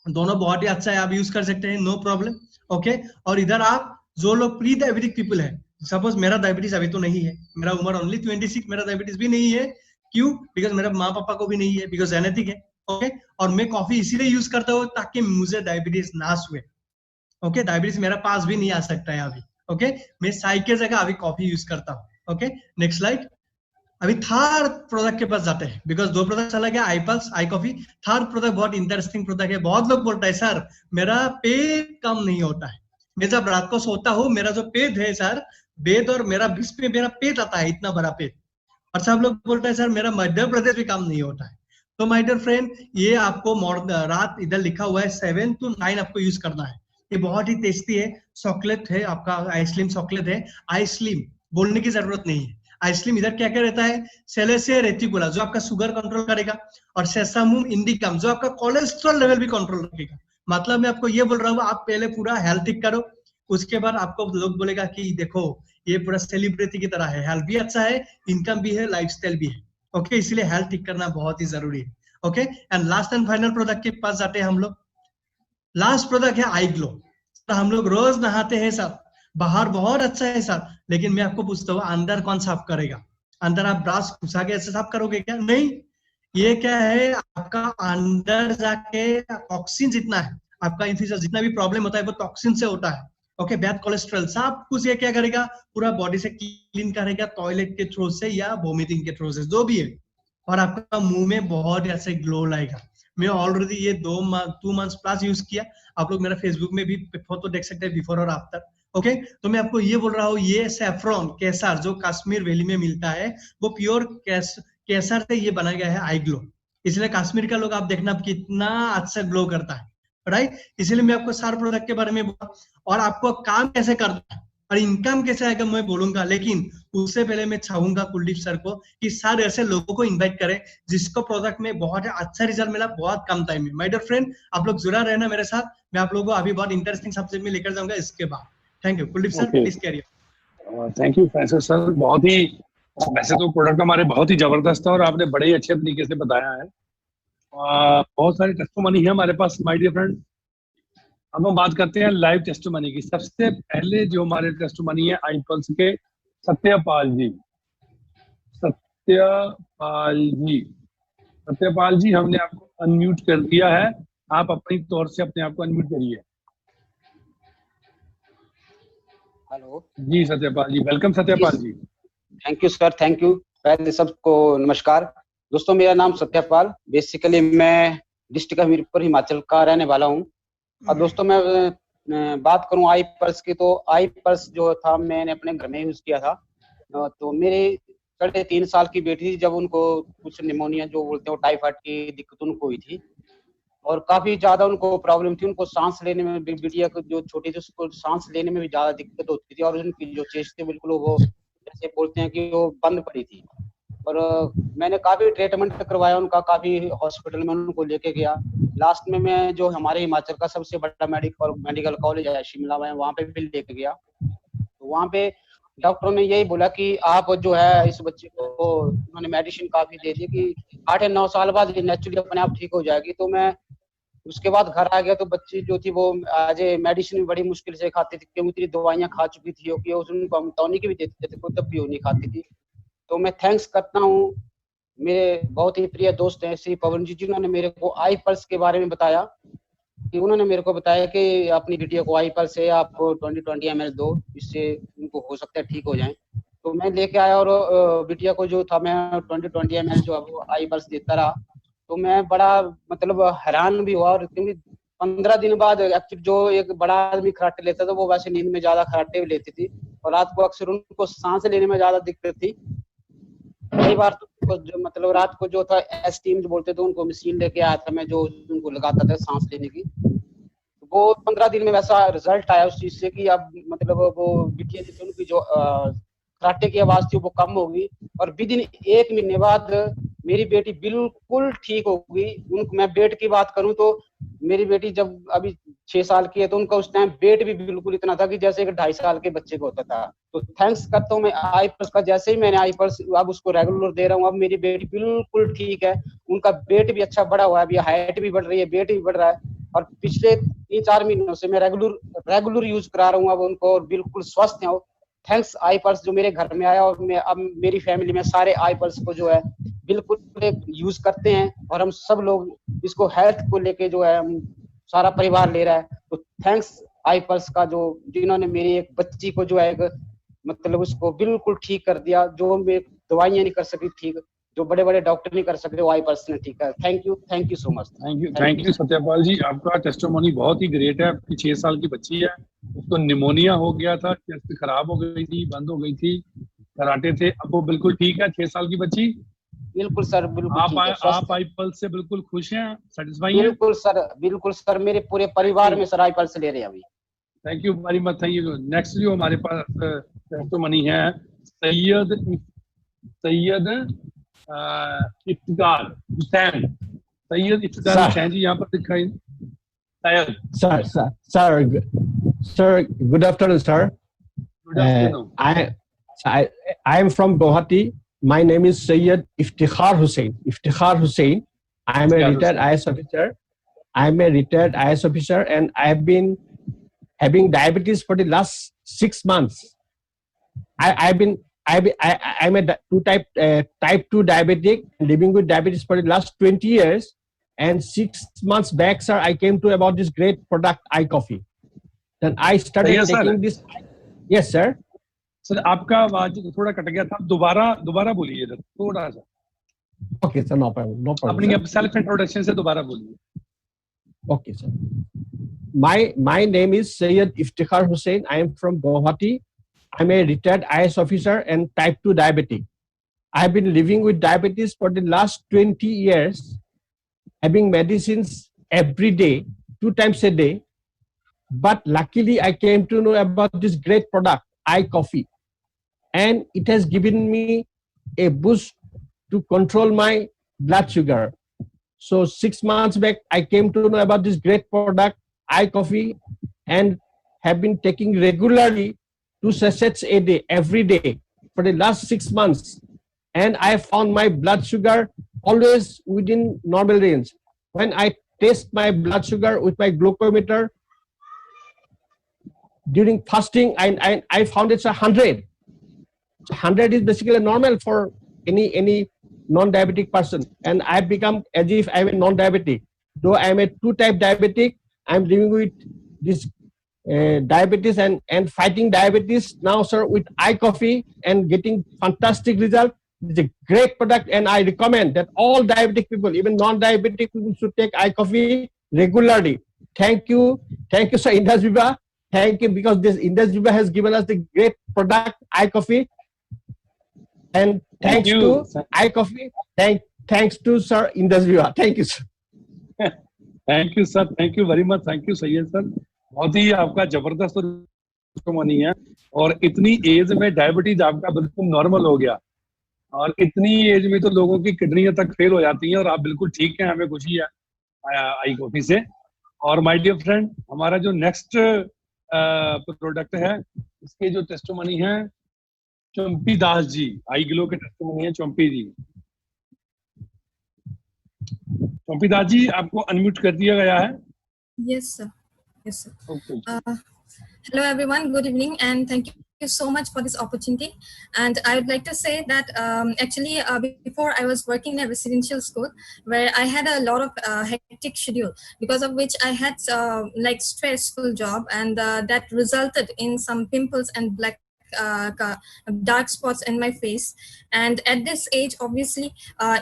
दोनों बहुत ही अच्छा है, आप यूज कर सकते हैं, नो प्रॉब्लम। ओके, और इधर आप जो लोग प्री डायबिटिक पीपल है, सपोज मेरा डायबिटीज अभी तो नहीं है, मेरा उम्र ओनली 26, मेरा डायबिटीज भी नहीं है। क्यों? बिकॉज मेरे माँ पापा को भी नहीं है, बिकॉज जेनेटिक है। ओके, और मैं कॉफी इसीलिए यूज करता हूँ ताकि मुझे डायबिटीज ना हुए। ओके, डायबिटीज मेरा पास भी नहीं आ सकता है अभी। ओके, मैं चाय के जगह अभी कॉफी यूज करता हूँ। Okay, next slide. अभी थर्ड प्रोडक्ट के पास जाते हैं, बिकॉज 2 प्रोडक्ट चला गया, आई पल्स, आई कॉफी। थर्ड प्रोडक्ट बहुत इंटरेस्टिंग प्रोडक्ट है। बहुत लोग बोलते हैं सर मेरा पेट कम नहीं होता है। मैं जब रात को सोता हूँ मेरा जो पेट है सर, बेड और मेरा बीच में मेरा पेट आता है, इतना बड़ा पेट। और सब लोग बोलते हैं सर मेरा मध्य प्रदेश भी काम नहीं होता है। तो माय डियर फ्रेंड, ये आपको रात इधर लिखा हुआ है 7 to 9 आपको यूज करना है। ये बहुत ही टेस्टी है, चॉकलेट है आपका, आइसक्रीम चॉकलेट है। आइसक्रीम बोलने की जरूरत नहीं है। आइसक्रीम इधर क्या क्या रहता है, सेलेसिया रेटिकुला जो आपका शुगर कंट्रोल करेगा, और सेसामुम इंडिकम जो आपका कोलेस्ट्रॉल लेवल भी कंट्रोल रखेगा। मतलब मैं आपको ये बोल रहा हूँ, आप पहले पूरा हेल्थ ठीक करो, उसके बाद आपको लोग बोलेगा कि देखो ये पूरा सेलिब्रिटी की तरह है, हेल्थ भी अच्छा है, इनकम भी है, लाइफस्टाइल भी है। ओके, इसलिए हेल्थ ठीक करना बहुत ही जरूरी है। Okay, and last and final product के पास जाते हैं हम लोग। लास्ट प्रोडक्ट है आई ग्लो। हम लोग रोज नहाते हैं सर, बाहर बहुत अच्छा है सर, लेकिन मैं आपको पूछता हूँ अंदर कौन साफ करेगा? अंदर आप ब्रश घुसा के ऐसे साफ करोगे क्या? नहीं। ये क्या है, आपका अंदर जाके टॉक्सिन जितना है, आपका इन्फ्यूजन जितना भी प्रॉब्लम होता है वो टॉक्सिन से होता है। ओके, बैड कोलेस्ट्रॉल सब कुछ ये क्या करेगा, पूरा बॉडी से क्लीन करेगा, टॉयलेट के थ्रू से या वोमिटिंग के थ्रू से, जो भी है। और आपका मुंह में बहुत ऐसे ग्लो लाएगा। मैं ऑलरेडी ये 2 मंथ्स प्लस यूज किया। आप लोग मेरा फेसबुक में भी फोटो देख सकते हैं, बिफोर और आफ्टर। ओके, तो मैं आपको ये बोल रहा हूँ, ये सैफरॉन केसर जो कश्मीर वैली में मिलता है, वो प्योर केसर से ये बनाया गया है आई ग्लो। इसलिए कश्मीर का लोग आप देखना कितना अच्छा ग्लो करता है, राइट? इसलिए मैं आपको सारे प्रोडक्ट के बारे में बोला, और आपको काम कैसे करना है और इनकम कैसे आएगा मैं बोलूंगा। लेकिन उससे पहले मैं चाहूंगा कुलदीप सर को कि सर ऐसे लोगों को इन्वाइट करें जिसको प्रोडक्ट में बहुत अच्छा रिजल्ट मिला बहुत कम टाइम में। माय डियर फ्रेंड, आप लोग जुड़ा रहना मेरे साथ, मैं आप लोगों को अभी बहुत इंटरेस्टिंग सब्जेक्ट में लेकर जाऊंगा इसके बाद। Thank you Kuldeep sir, please carry on.
Thank you Faisal sir, बहुत ही, वैसे तो प्रोडक्ट हमारे बहुत ही जबरदस्त है और आपने बड़े ही अच्छे तरीके से बताया है। बहुत सारे टेस्टिमनी है हमारे पास माय डियर फ्रेंड। अब हम बात करते हैं लाइव टेस्टिमनी की। सबसे पहले जो हमारे टेस्टिमनी है आई पल्स के सत्यपाल जी। सत्यपाल जी, सत्यपाल जी, हमने आपको अनम्यूट कर दिया है, आप अपनी तौर से अपने आप को अनम्यूट करिए।
Hello
ji Satyapal ji, welcome Satyapal ji.
Thank you sir, thank you. पहले सबको नमस्कार दोस्तों, मेरा नाम सत्यपाल, बेसिकली मैं डिस्ट्रिक्ट हमीरपुर हिमाचल का रहने वाला हूँ। और दोस्तों मैं बात करूँ आई पर्स की, तो आई पर्स जो था मैंने अपने घर में यूज किया था। तो मेरे 3.5 साल की बेटी थी, जब उनको कुछ निमोनिया जो बोलते हैं टाइफाइड की दिक्कत उनको हुई थी, और काफी ज्यादा उनको प्रॉब्लम थी। उनको सांस लेने में, बिटिया को जो छोटी थी उसको सांस लेने में भी ज्यादा दिक्कत होती थी, और उनकी जो चेस्ट थी बिल्कुल वो जैसे बोलते हैं कि वो बंद पड़ी थी। और मैंने काफी ट्रीटमेंट करवाया उनका, काफी हॉस्पिटल में उनको लेके गया। लास्ट में मैं जो हमारे हिमाचल का सबसे बड़ा मेडिकल कॉलेज है शिमला में, वहाँ पे भी लेके गया। तो वहाँ पे डॉक्टरों ने यही बोला कि आप जो है इस बच्चे को, उन्होंने मेडिसिन काफी दे दी कि 8 या 9 साल बाद नेचुरली अपने आप ठीक हो जाएगी। तो मैं उसके बाद घर आ गया, तो बच्ची जो थी वो आज मेडिसिन भी बड़ी मुश्किल से खाती थी, क्योंकि इतनी दवाइयाँ खा चुकी थी कि उनको हम टॉनिक भी देते थे, तब भी वो नहीं खाती थी। तो मैं थैंक्स करता हूँ मेरे बहुत ही प्रिय दोस्त हैं श्री पवन जी, जिन्होंने मेरे को आई पल्स के बारे में बताया, कि उन्होंने मेरे को बताया कि अपनी बिटिया को आई पल्स है, आप 20 ml दो, इससे उनको हो सकता है ठीक हो जाए। तो मैं लेके आया, और बिटिया को जो था मैं 20 ml जो आई पल्स देता रहा। तो मैं बड़ा मतलब हैरान भी हुआ, और क्योंकि 15 दिन बाद एक्चुअली जो एक बड़ा आदमी खराटे लेता था वो वैसे नींद में ज्यादा खराटे भी लेती थी और रात को अक्सर उनको सांस लेने में ज्यादा दिक्कत थी। कई बार तो जो मतलब रात को जो था एस्टीम जो बोलते थे उनको मशीन लेके आया था मैं, जो उनको लगाता था सांस लेने की। वो 15 दिन में वैसा रिजल्ट आया उस चीज से कि अब मतलब वो बिटिया थी तो उनकी जो खराटे की आवाज थी वो कम होगी और विद इन 1 महीने बाद मेरी बेटी बिल्कुल ठीक हो गई। उनको मैं वेट की बात करूं तो मेरी बेटी जब अभी 6 साल की है तो उनका उस टाइम वेट भी बिल्कुल इतना था कि जैसे एक 2.5 साल के बच्चे को होता था। तो थैंक्स करता हूँ मैं आई पल्स का, जैसे ही मैंने आई पल्स अब उसको रेगुलर दे रहा हूँ, अब मेरी बेटी बिल्कुल ठीक है। उनका वेट भी अच्छा बढ़ा हुआ है, अभी हाइट भी बढ़ रही है, वेट भी बढ़ रहा है और पिछले 3-4 महीनों से मैं रेगुलर यूज करा रहा हूँ अब उनको और बिल्कुल स्वस्थ है। थैंक्स आई पल्स जो मेरे घर में आया और मैं अब मेरी फैमिली में सारे आई पल्स को जो है बिल्कुल यूज करते हैं और हम सब लोग इसको हेल्थ को लेके जो है हम सारा परिवार ले रहा है। तो थैंक्स आई पल्स का जो जिन्होंने मेरी एक बच्ची को जो है एक मतलब उसको बिल्कुल ठीक कर दिया, जो मैं दवाइयां नहीं कर सकी ठीक, जो बड़े बड़े डॉक्टर नहीं कर सकते वो आई पल्स ने ठीक है। Thank you so much.
Thank you Satyapal ji, आपका टेस्टिमोनी बहुत ही ग्रेट है। आपकी 6 साल की बच्ची है, उसको निमोनिया हो गया था, चेस्ट खराब हो गई थी, बंद हो गई थी, कराटे थे, अब वो बिल्कुल ठीक है। 6 साल की बच्ची
बिल्कुल सर, बिल्कुल ठीक है,
आप आई पल्स से बिल्कुल खुश हैं, सेटिस्फाई हैं?
बिल्कुल सर, मेरे पूरे परिवार में सर आई पल्स ले रहे हैं अभी।
Thank you very much, thank you. Next जो हमारे पास टेस्टिमोनी है सैयद इफ्तिकार हुसैन। सैयद इफ्तिकार हुसैन जी यहाँ पर दिखाई।
Sir, good afternoon, sir.
Good afternoon.
I am from Guwahati. My name is Sayyid Iftikhar Hussain. I am a retired IS officer. And I have been having diabetes for the last 6 months. I'm a type 2 diabetic, living with diabetes for the last 20 years. And 6 months back, sir, I came to about this great product, iCoffee. Then I started taking this. Yes, sir.
Sir आपका आवाज थोड़ा cut गया था, दोबारा बोलिए थोड़ा सा।
Okay, sir, no problem.
अपनी सेल्फ इंट्रोडक्शन से दोबारा बोलिए।
Okay, sir. My name is Sayyid Iftikhar Hussain. I am from Guwahati. I'm a retired IS officer and type 2 diabetic. I've been living with diabetes for the last 20 years, having medicines every day, 2 times a day. But luckily, I came to know about this great product, iCoffee. And it has given me a boost to control my blood sugar. So 6 months back, I came to know about this great product, iCoffee, and have been taking regularly 2 sachets a day, every day, for the last 6 months. And I found my blood sugar always within normal range. When I test my blood sugar with my glucometer, during fasting, I found it's 100. 100 is basically normal for any non-diabetic person, and I've become as if I'm a non-diabetic. Though I'm a 2-type diabetic, I'm living with this diabetes and fighting diabetes now, sir, with iCoffee and getting fantastic result. It's a great product, and I recommend that all diabetic people, even non-diabetic people, should take iCoffee regularly. Thank you, sir, Indus Viva. Thank you, because this Indus Viva has given us the great product, iCoffee. And thanks to iCoffee, thanks to Sir Indus Viva. Thank you, sir.
Thank you sir, thank you very much, thank you Syed sir. बहुत ही आपका जबरदस्त testimony है, और इतनी as में diabetes आपका बिल्कुल normal हो गया, और इतनी एज में तो लोगों की किडनियां तक फेल हो जाती हैं, और आप बिल्कुल ठीक हैं, हमें खुशी है iCoffee से। और माय डियर फ्रेंड, हमारा जो नेक्स्ट प्रोडक्ट है, इसके जो टेस्टिमोनी है चंपी दास जी, iGlow के टेस्टिमोनी है चंपी जी। चंपी दास जी, आपको अनम्यूट कर दिया गया है।
Yes, sir. Yes, sir.
Okay.
Hello, everyone. Good evening, and thank you so much for this opportunity. And I would like to say that actually, before I was working in a residential school where I had a lot of hectic schedule, because of which I had like stressful job, and that resulted in some pimples and black dark spots in my face. And at this age, obviously,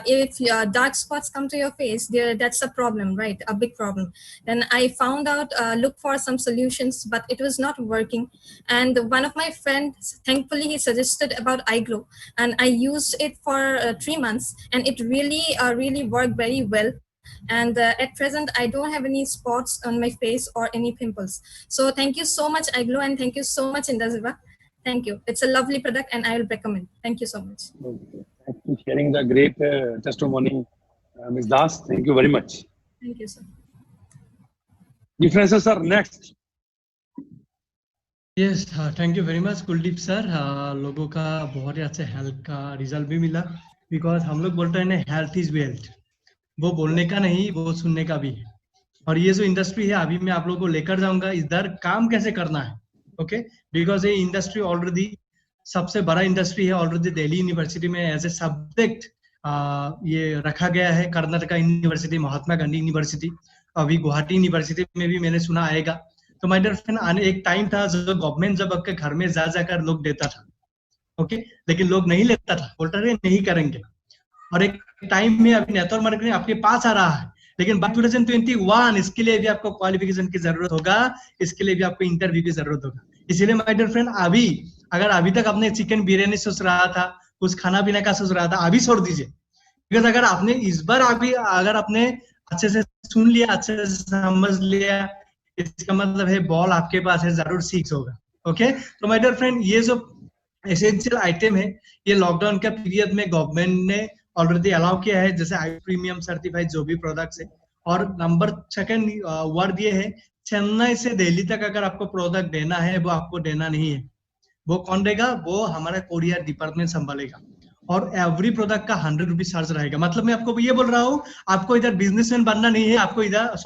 if dark spots come to your face, that's a problem, right? A big problem. Then I found out, look for some solutions, but it was not working. And one of my friends, thankfully, he suggested about iGlow, and I used it for 3 months, and it really worked very well. And at present, I don't have any spots on my face or any pimples. So thank you so much, iGlow, and thank you so much, Indasiva. Thank you. It's a lovely product, and I will recommend. Thank you so much.
Okay. Thank you for sharing the great testimony, Ms. Das. Thank you very much.
Thank you, sir.
Differences, sir. Next.
Yes thank you very much Kuldeep sir. लोगों का बहुत ही अच्छा health का result भी मिला, because हम लोग बोलते हैं ना हेल्थ इज वेल्थ. वो बोलने का नहीं, वो सुनने का भी है. और ये जो इंडस्ट्री है अभी मैं आप लोगों को लेकर जाऊंगा इधर काम कैसे करना है. ओके, बिकॉज ये इंडस्ट्री ऑलरेडी सबसे बड़ा इंडस्ट्री है. ऑलरेडी दिल्ली यूनिवर्सिटी में एज ए सब्जेक्ट ये रखा गया है. कर्नाटका यूनिवर्सिटी, महात्मा गांधी यूनिवर्सिटी, अभी गुवाहाटी यूनिवर्सिटी में भी मैंने सुना आएगा. तो माय डियर फ्रेंड, आने एक टाइम था जो गवर्नमेंट जब आपके घर में जा जाकर लोग देता था. ओके, लेकिन लोग नहीं लेता था, बोलता रहे नहीं करेंगे. और एक टाइम में अभी नेटवर्क मार्केटिंग आपके पास आ रहा है, लेकिन बाय 2021 इसके लिए भी आपको क्वालिफिकेशन की जरूरत होगा, इसके लिए भी आपको इंटरव्यू की जरूरत होगा. इसीलिए माय डियर फ्रेंड, अभी अगर अभी तक आपने चिकन बिरयानी सोच रहा था, कुछ खाना पीना का सोच रहा था, अभी छोड़ दीजिए. बिकॉज अगर आपने इस बार अभी अगर आपने अच्छे से सुन लिया, अच्छे से समझ लिया, इसका मतलब है बॉल आपके पास है, जरूर सिक्स होगा. ओके, तो माय डियर फ्रेंड, ये जो एसेंशियल आइटम है ये लॉकडाउन के पीरियड में गवर्नमेंट ने ऑलरेडी अलाउ किया है, जैसे आई प्रीमियम सर्टिफाइड जो भी प्रोडक्ट्स है. और नंबर सेकंड वर्ड ये है, चेन्नई से दिल्ली तक अगर आपको प्रोडक्ट देना है, वो आपको देना नहीं है. वो कौन देगा? वो हमारा कोरियर डिपार्टमेंट संभालेगा. और एवरी प्रोडक्ट का 100 रुपीज चार्ज रहेगा. मतलब मैं आपको ये बोल रहा हूँ, आपको इधर बिजनेसमैन बनना नहीं है, आपको इधर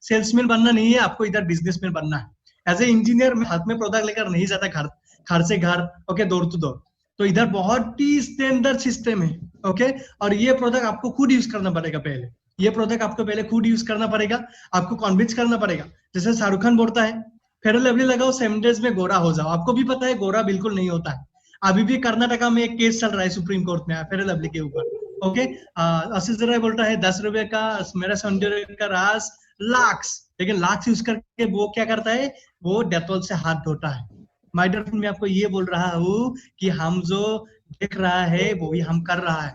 सेल्समैन बनना नहीं है, आपको इधर बिजनेसमैन बनना है. एज ए इंजीनियर मैं हाथ में प्रोडक्ट लेकर नहीं जाता घर से घर, ओके, डोर टू डोर. तो इधर बहुत ही स्टैंडर्ड सिस्टम है. ओके, और ये प्रोडक्ट आपको खुद यूज करना पड़ेगा. पहले ये प्रोडक्ट आपको पहले खुद यूज करना पड़ेगा, आपको कन्विंस करना पड़ेगा. जैसे शाहरुख खान बोलता है फेयर लवली लगाओ 7 days में गोरा हो जाओ. आपको भी पता है गोरा बिल्कुल नहीं होता है. अभी भी कर्नाटका में एक केस चल रहा है सुप्रीम कोर्ट में फेयर लवली के ऊपर. ओके, आशीष राय बोलता है 10 रुपए का मेरा सौंदर्य का राज लाक्स, लेकिन लाक्स यूज करके वो क्या करता है, वो डेटॉल से हाथ धोता है. माय डियर फ्रेंड, मैं आपको ये बोल रहा हूँ कि हम जो देख रहा है वो भी हम कर रहा है,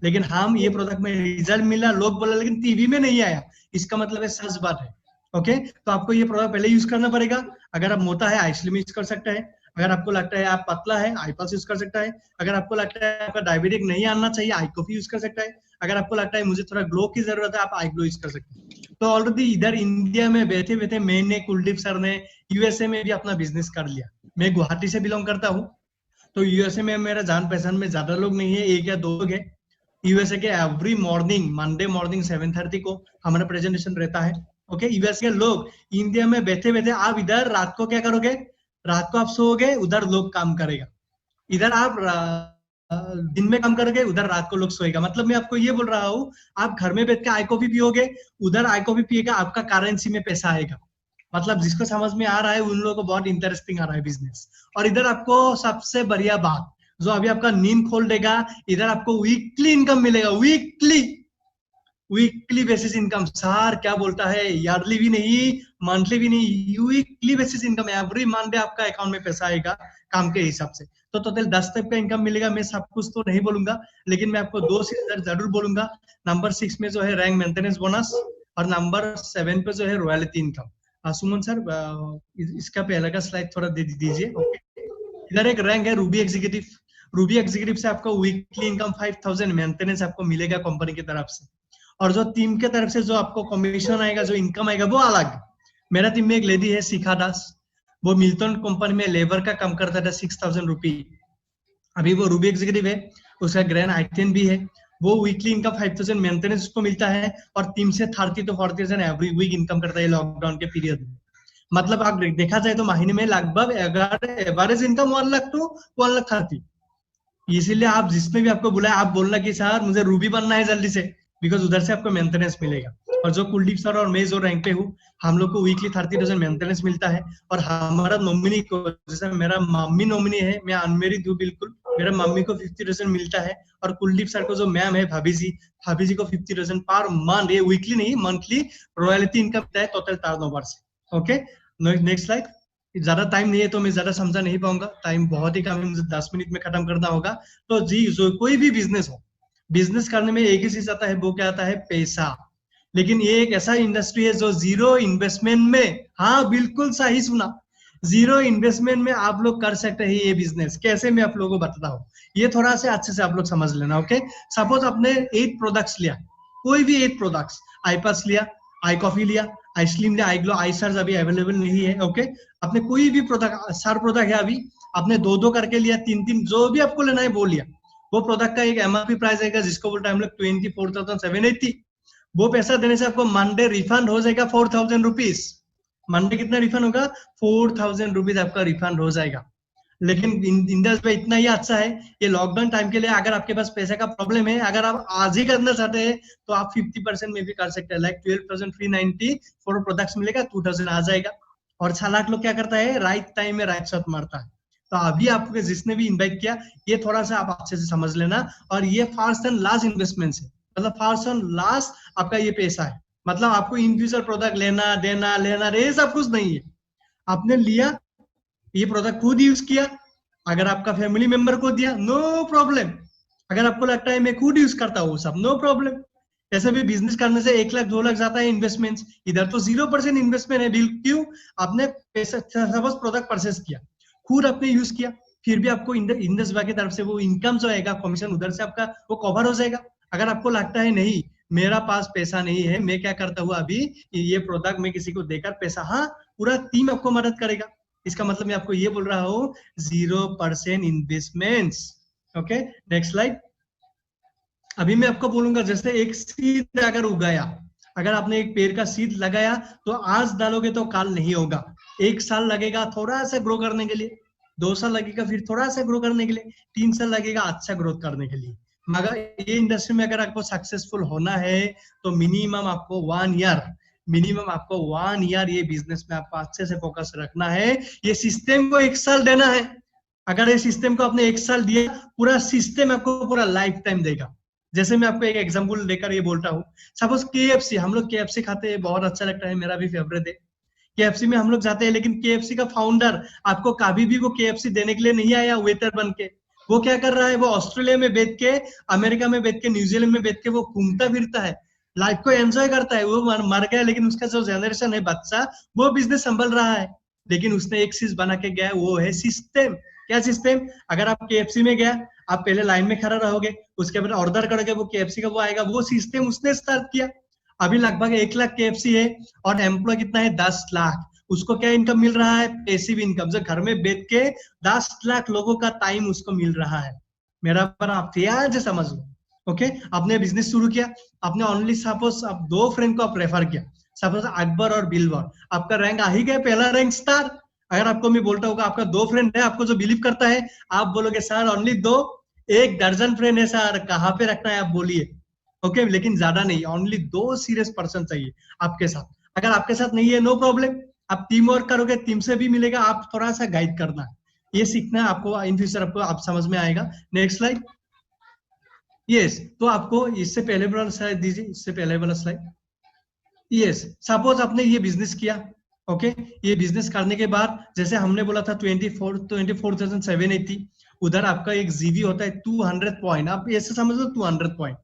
लेकिन हम ये प्रोडक्ट में रिजल्ट मिला, लोग बोला, लेकिन टीवी में नहीं आया. इसका मतलब है सच बात है. ओके, तो आपको ये प्रोडक्ट पहले यूज करना पड़ेगा. अगर आप मोटा है आइसलिम यूज कर सकता है. अगर आपको लगता है आप पतला है आईपास यूज कर सकता है. अगर आपको लगता है आपका डायबिटिक नहीं आना चाहिए, आई कॉफी यूज कर सकता है. अगर आपको लगता है मुझे थोड़ा ग्लो की जरूरत है, आप आई ग्लो यूज कर सकते हैं. तो ऑलरेडी इधर इंडिया में बैठे बैठे मैंने, कुलदीप सर ने यूएसए में भी अपना बिजनेस कर लिया. मैं गुवाहाटी से बिलोंग करता हूँ, तो यूएसए में मेरा जान पहचान में ज्यादा लोग नहीं है, 1 या 2 लोग है. यूएसए के एवरी मॉर्निंग, मंडे मॉर्निंग 7:30 को हमारा प्रेजेंटेशन रहता है. ओके, यूएस के लोग इंडिया में बैठे बैठे, आप इधर रात को क्या करोगे, रात को आप सोओगे, उधर लोग काम करेगा. इधर आप दिन में काम करोगे, उधर रात को लोग सोएगा. मतलब मैं आपको ये बोल रहा हूँ, आप घर में बैठ के आई कॉफी पियोगे, उधर आई कॉफी पिएगा, आपका करेंसी में पैसा आएगा. मतलब जिसको समझ में आ रहा है उन लोगों को बहुत इंटरेस्टिंग आ रहा है बिजनेस. और इधर आपको सबसे बढ़िया बात जो अभी आपका नींद खोल देगा, इधर आपको वीकली इनकम मिलेगा. Weekly basis income. सर क्या बोलता है, ईयरली भी नहीं, मंथली भी नहीं, weekly basis income. Every Monday आपका अकाउंट में पैसा आएगा काम के हिसाब से. तो टोटल 10 टाइप का इनकम मिलेगा. मैं सब कुछ तो नहीं बोलूंगा, लेकिन मैं आपको 2 चीज जरूर बोलूंगा. नंबर 6 में जो है रैंक मेंटेनेंस बोनस, और नंबर 7 पे जो है रॉयल्टी इनकम. सुमन सर इसका पहला का स्लाइड थोड़ा दे दीजिए. इधर एक रैंक है रूबी एग्जीक्यूटिव. रूबी एग्जीक्यूटिव से आपको वीकली इनकम 5000 मेंटेनेंस आपको मिलेगा कंपनी की तरफ से. और जो टीम के तरफ से जो आपको कमीशन आएगा, जो इनकम आएगा, वो अलग. मेरा टीम में एक लेडी है शिखा दास, वो मिल्टन कंपनी में लेबर का काम करता था, 6000 रुपी. अभी वो रूबी एग्जीक्यूटिव है, उसका ग्रैंड आइटन भी है. वो वीकली इनकम 5000 मेंटेनेंस उसको मिलता है, और टीम से 30 to 40,000 एवरी वीक इनकम करता है लॉकडाउन के पीरियड में. मतलब आप देखा जाए तो महीने में लगभग एवरेज इनकम 1 लाख to 1,30,000. इसीलिए आप जिसमें भी आपको बुलाए, आप बोलना कि सर मुझे रूबी बनना है जल्दी से, बिकॉज उधर से आपको मेंटेनेंस मिलेगा. और जो कुलदीप सर और मैं जो रैंक पे हूँ, हम लोग को वीकली 30,000 मेंटेनेंस मिलता है। और हमारा नॉमिनी को, जैसे मेरा मम्मी नॉमिनी है, मैं अनमेरिड हूँ बिल्कुल, मेरा मम्मी को 50,000 मिलता है। और कुलदीप सर को जो मैम है भाभी जी को 50,000 पर मंथ, ये वीकली नहीं मंथली रॉयल्टी इनकम मिलता है टोटल टर्नओवर से। Okay, next slide. ज्यादा टाइम नहीं है तो मैं ज्यादा समझा नहीं पाऊंगा, टाइम बहुत ही कम है, मुझे 10 मिनट में खत्म करना होगा। तो जी, जो कोई भी बिजनेस हो, बिजनेस करने में एक ही चीज आता है, वो क्या आता है? पैसा। लेकिन ये एक ऐसा इंडस्ट्री है जो जीरो इन्वेस्टमेंट में, हाँ बिल्कुल सही सुना, जीरो इन्वेस्टमेंट में आप लोग कर सकते हैं ये बिजनेस। कैसे, मैं आप लोगों को बताता हूँ, ये थोड़ा से अच्छे से आप लोग समझ लेना। ओके, सपोज आपने 8 प्रोडक्ट्स लिया, कोई भी 8 प्रोडक्ट्स, आई पास लिया, आई कॉफी लिया, आई स्लिम लिया, आई ग्लो, आई सर्च अभी अवेलेबल नहीं है। ओके, आपने कोई भी प्रोडक्ट, 4 प्रोडक्ट है अभी, आपने 2-2 करके लिया, 3-3, जो भी आपको लेना है वो लिया। वो प्रोडक्ट का एक एमआरपी प्राइस आएगा जिसको बोलते हैं हम लोग 24,780। वो पैसा देने से आपको मंडे रिफंड हो जाएगा 4,000 रुपीज। मंडे कितना रिफंड होगा? 4,000 रुपीज आपका रिफंड हो जाएगा। लेकिन इंडस पे इतना ही अच्छा है, ये लॉकडाउन टाइम के लिए अगर आपके पास पैसे का प्रॉब्लम है, अगर आप आज ही करना चाहते हैं तो आप 50% में भी कर सकते हैं। लाइक 12,390 फॉर प्रोडक्ट्स मिलेगा, 2,000 आ जाएगा। और चालाक लोग क्या करता है, राइट टाइम में राइट शॉट मारता है। तो अभी आपको जिसने भी इन्वाइट किया, ये थोड़ा सा आप अच्छे से समझ लेना। और ये फर्स्ट एंड लास्ट इन्वेस्टमेंट है, मतलब फर्स्ट एंड लास्ट आपका ये पैसा है। मतलब आपको इन फ्यूचर प्रोडक्ट लेना देना ये सब कुछ नहीं है। आपने लिया ये प्रोडक्ट, खुद यूज किया, अगर आपका फैमिली मेंबर को दिया, नो प्रॉब्लम। अगर आपको लगता है मैं खुद यूज करता हूँ, सब नो प्रॉब्लम। ऐसे भी बिजनेस करने से 1 लाख 2 लाख जाता है इन्वेस्टमेंट, इधर तो 0% इन्वेस्टमेंट है। क्यों? आपने पैसा, सपोज प्रोडक्ट परचेस किया, खुद आपने यूज किया, फिर भी आपको इंडस बैंक की तरफ से वो इनकम जो आएगा, कमीशन उधर से आपका वो कवर हो जाएगा। अगर आपको लगता है नहीं मेरा पास पैसा नहीं है, मैं क्या करता हूँ अभी, ये प्रोडक्ट मैं किसी को देकर पैसा, हाँ पूरा टीम आपको मदद करेगा। इसका मतलब मैं आपको ये बोल रहा हूँ 0% इन्वेस्टमेंट्स। Okay, next slide. अभी मैं आपको बोलूंगा, जैसे एक सीड अगर उगाया, अगर आपने एक पेड़ का सीड लगाया तो आज डालोगे तो काल नहीं होगा। 1 साल लगेगा थोड़ा सा ग्रो करने के लिए, 2 साल लगेगा फिर थोड़ा सा ग्रो करने के लिए, 3 साल लगेगा अच्छा ग्रोथ करने के लिए। मगर ये इंडस्ट्री में अगर आपको सक्सेसफुल होना है तो मिनिमम आपको 1 ईयर ये बिजनेस में आपको अच्छे से फोकस रखना है। ये सिस्टम को 1 साल देना है। अगर ये सिस्टम को आपने 1 साल दिया, पूरा सिस्टम आपको पूरा लाइफ टाइम देगा। जैसे मैं आपको एक एग्जांपल देकर ये बोलता हूँ, सपोज KFC, हम लोग KFC खाते हैं, बहुत अच्छा लगता है, मेरा भी फेवरेट है। KFC में हम लोग जाते हैं, लेकिन KFC का फाउंडर आपको कभी भी वो KFC देने के लिए नहीं आया वेटर बन के। वो क्या कर रहा है, वो ऑस्ट्रेलिया में बैठ के, अमेरिका में बैठ के, न्यूजीलैंड में बैठ के वो घूमता फिरता है, लाइफ को एंजॉय करता है। वो मर गया, लेकिन उसका जो जनरेशन है बच्चा, वो बिजनेस संभल रहा है। लेकिन उसने एक चीज बना के गया, वो है सिस्टम। क्या सिस्टम? अगर आप KFC में गया, आप पहले लाइन में खड़ा रहोगे, उसके बाद ऑर्डर करोगे, वो KFC का वो आएगा, वो सिस्टम उसने स्टार्ट किया। अभी लगभग 1 लाख KFC है और एम्प्लॉय कितना है? 10 लाख। उसको क्या इनकम मिल रहा है? पैसिव इनकम, जो घर में बैठ के 10 लाख लोगों का टाइम उसको मिल रहा है। मेरा पर आप ध्यान से समझ लो। ओके, आपने बिजनेस शुरू किया, आपने ओनली सपोज आप 2 फ्रेंड को आप रेफर किया, सपोज अकबर और बिलवर, आपका रैंक आ ही गया, पहला रैंक स्टार। अगर आपको मैं बोलता होगा आपका 2 फ्रेंड है, आपको जो बिलीव करता है, आप बोलोगे सर ओनली 2, 1 दर्जन फ्रेंड है सर, कहाँ पे रखना है आप बोलिए। ओके, लेकिन ज्यादा नहीं, ओनली 2 सीरियस पर्सन चाहिए आपके साथ। अगर आपके साथ नहीं है, नो प्रॉब्लम, आप टीम वर्क करोगे, टीम से भी मिलेगा, आप थोड़ा सा गाइड करना है, ये सीखना है आपको, इन फ्यूचर आपको आप समझ में आएगा। Next slide. यस, तो आपको इससे पहले वाला स्लाइड दीजिए, इससे पहले वाला स्लाइड। यस, सपोज आपने ये बिजनेस किया, ओके, ये बिजनेस करने के बाद जैसे हमने बोला था 24,780, उधर आपका एक जीबी होता है 200 पॉइंट, आप ऐसे समझ लो 200 पॉइंट।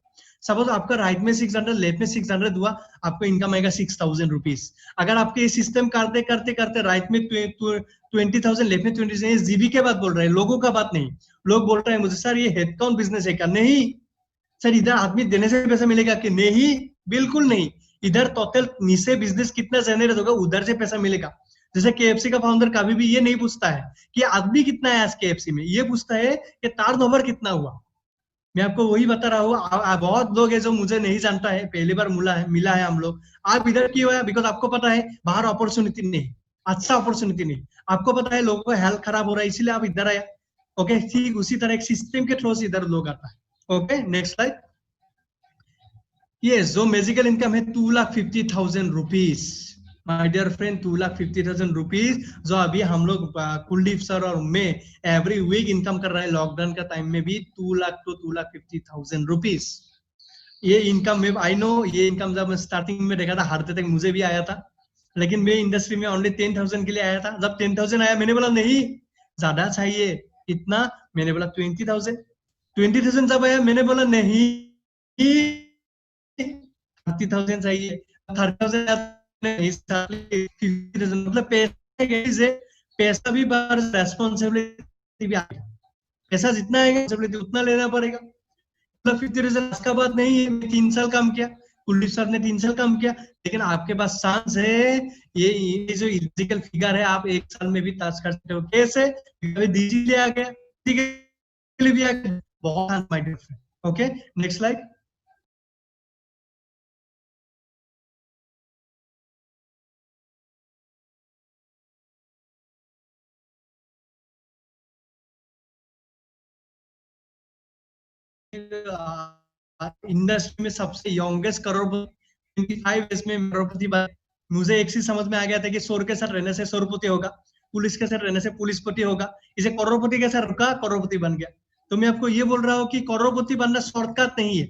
सपोज आपका राइट में 600, लेफ्ट में 600 हुआ, आपको इनकम आएगा 6,000 रुपीज। अगर आपके ये सिस्टम करते करते करते राइट में 20,000, लेफ्ट में 20,000, जीबी के बात बोल रहे हैं, लोगों का बात नहीं। लोग बोल रहे हैं मुझे सर ये हेडकाउंट बिजनेस है क्या? नहीं सर, इधर आदमी देने से पैसा मिलेगा कि? नहीं, बिल्कुल नहीं। इधर टोटल नीचे बिजनेस कितना जनरेट होगा, उधर से पैसा मिलेगा। जैसे KFC का फाउंडर कभी भी ये नहीं पूछता है कि आदमी कितना है आज KFC में, ये पूछता है कि टर्नओवर कितना हुआ। मैं आपको वही बता रहा हूँ, बहुत लोग है जो मुझे नहीं जानता है, पहली बार मिला है हम लोग। आप इधर क्यों आया? बिकॉज आपको पता है बाहर अपॉर्चुनिटी नहीं, अच्छा अपॉर्चुनिटी नहीं, आपको पता है लोगों का हेल्थ खराब हो रहा है, इसीलिए आप इधर आया। ओके, ठीक उसी तरह एक सिस्टम के थ्रू से इधर लोग आता है। Okay, next slide. यस, जो मैजिकल इनकम है 2,50,000 rupees, my dear friend, 2,50,000 rupees, जो अभी हम लोग कुलदीप सर और मैं एवरी वीक इनकम कर रहे हैं लॉकडाउन का टाइम में भी 2 लाख टू 2,50,000 रुपीज। ये इनकम में आई नो, ये इनकम जब मैं स्टार्टिंग में देखा था हारते तक मुझे भी आया था, लेकिन मैं इंडस्ट्री में ओनली 10,000 के लिए आया था। जब 10,000 आया मैंने बोला नहीं ज्यादा चाहिए, इतना, मैंने बोला 20,000। 20,000 जब आया मैंने बोला नहीं 30,000 चाहिए, 30,000, मतलब पैसा भी रेस्पॉन्सिबिलिटी भी आएगा, पैसा जितना आएगा रेस्पॉन्सिबिलिटी उतना लेना पड़ेगा। मतलब 50,000 का बात नहीं है, 3 साल काम किया, कुलदीप सर ने 3 साल काम किया, लेकिन आपके पास चांस है, ये जो इलॉजिकल फिगर है आप 1 साल में भी टच कर सकते हो। कैसे? डिजिटली आ गया, भी आ गया, बहुत my dear friend. Okay, next slide. Industry में सबसे यंगेस्ट करोड़पति 25 इयर्स में करोड़पति बना। मुझे एक चीज समझ में आ गया था कि चोर के साथ रहने से करोड़पति होगा, पुलिस के साथ रहने से पुलिसपति होगा, इसे करोड़पति के साथ रुका, करोड़पति बन गया। तो मैं आपको ये बोल रहा हूँ कि करोड़पति बनना शॉर्टकट नहीं है,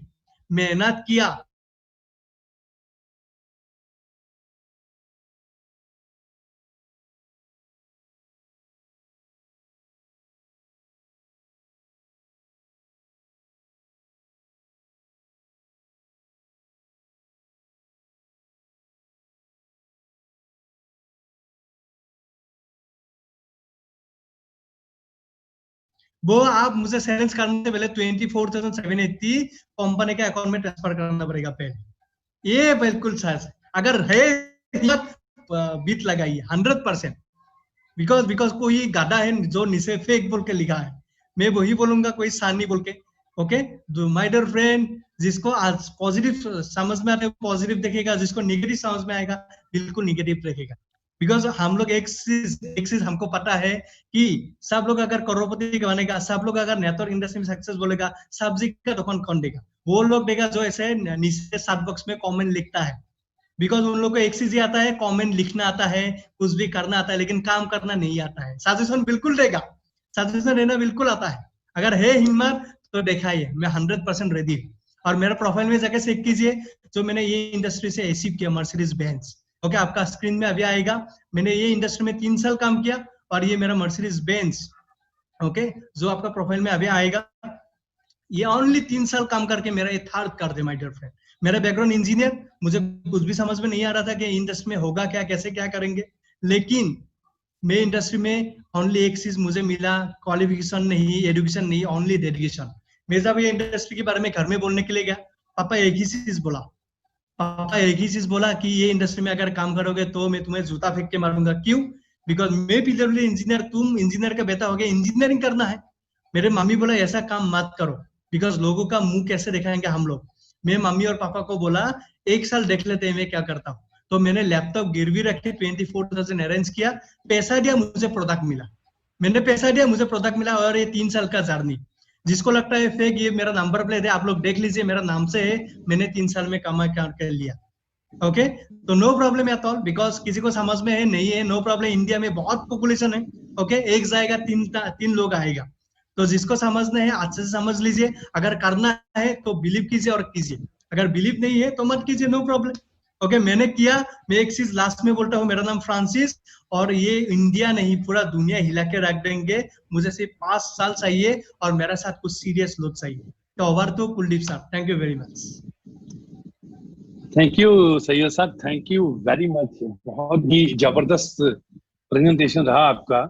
मेहनत किया। वो आप मुझे सेलेंस करने से पहले 24,780 कंपनी के अकाउंट में ट्रांसफर करना पड़ेगा पहले। ये बिल्कुल सच है, अगर है बीत लगाइए 100%। बिकॉज कोई गाधा है जो नीचे फेक बोल के लिखा है, मैं वही बोलूंगा, कोई सानी बोल के। ओके, माय डियर फ्रेंड, जिसको आज पॉजिटिव समझ में आता है पॉजिटिव देखेगा, जिसको नेगेटिव समझ में आएगा बिल्कुल नेगेटिव देखेगा। बिकॉज हम लोग एक चीज हमको पता है कि सब लोग अगर करोड़पति बनेगा, सब लोग अगर नेटवर्क इंडस्ट्री में सक्सेस बोलेगा, सब्जी का दुकान कौन देगा? वो लोग देगा जो ऐसे नीचे सात बॉक्स में कमेंट लिखता है। बिकॉज उन लोग को एक चीज आता है, कमेंट लिखना आता है, कुछ भी करना आता है, लेकिन काम करना नहीं आता है। सजेशन बिल्कुल देगा, सजेशन देना बिल्कुल आता है। अगर है हिम्मत तो दिखाइए, मैं 100% रेडी हूँ। और मेरा प्रोफाइल में जाके चेक कीजिए, जो मैंने ये इंडस्ट्री से अचीव किया, मर्सिडीज बेंज। ओके, आपका स्क्रीन में अभी आएगा। मैंने ये इंडस्ट्री में 3 साल काम किया और ये मेरा मर्सिडीज बेंज, ओके, जो आपका प्रोफाइल में अभी आएगा। ये ओनली 3 साल काम करके मेरा ये थर्ड कर दे माय डियर फ्रेंड। मेरा बैकग्राउंड इंजीनियर, मुझे कुछ भी समझ में नहीं आ रहा था कि इंडस्ट्री में होगा क्या, कैसे क्या करेंगे, लेकिन मैं इंडस्ट्री में ओनली एक चीज मुझे मिला, क्वालिफिकेशन नहीं, एजुकेशन नहीं, ओनली डेडिकेशन। मैं जब ये इंडस्ट्री के बारे में घर में बोलने के लिए गया, पापा एक ही चीज बोला, पापा एक ही चीज बोला कि ये इंडस्ट्री में अगर काम करोगे तो मैं तुम्हें जूता फेंक के मारूंगा। क्यों? बिकॉज मैं पीडब्ल्यूडी इंजीनियर, तुम इंजीनियर का बेटा हो गया, इंजीनियरिंग करना है। मेरे मम्मी बोला ऐसा काम मत करो, बिकॉज लोगों का मुंह कैसे दिखाएंगे हम लोग। मैं मम्मी और पापा को बोला 1 साल देख लेते हैं मैं क्या करता हूँ। तो मैंने लैपटॉप गिरवी रखे, 24,000 अरेंज किया, पैसा दिया, मुझे प्रोडक्ट मिला। मैंने पैसा दिया, मुझे प्रोडक्ट मिला। और ये 3 साल का जर्नी, जिसको लगता है फेक, ये मेरा नंबर प्लेट है, आप लोग देख लीजिए, मेरा नाम से है, मैंने 3 साल में कमा कर लिया। ओके, तो no problem at all, because किसी को समझ में है नहीं है, नो प्रॉब्लम। इंडिया में बहुत पॉपुलेशन है, ओके, एक जाएगा 3 लोग आएगा। तो जिसको समझना है अच्छे से समझ लीजिए, अगर करना है तो बिलीव कीजिए और कीजिए, अगर बिलीव नहीं है तो मत कीजिए, नो प्रॉब्लम। ओके, मैंने किया। मैं एक चीज लास्ट में बोलता हूँ, मेरा नाम फ्रांसिस, और ये इंडिया नहीं पूरा दुनिया हिला के रख देंगे। मुझे सिर्फ 5 साल चाहिए और मेरे साथ कुछ सीरियस लोग चाहिए। तो over to Kuldeep sir, thank you very much.
Thank you Syed sahab, thank you very much. बहुत ही जबरदस्त प्रेजेंटेशन रहा आपका।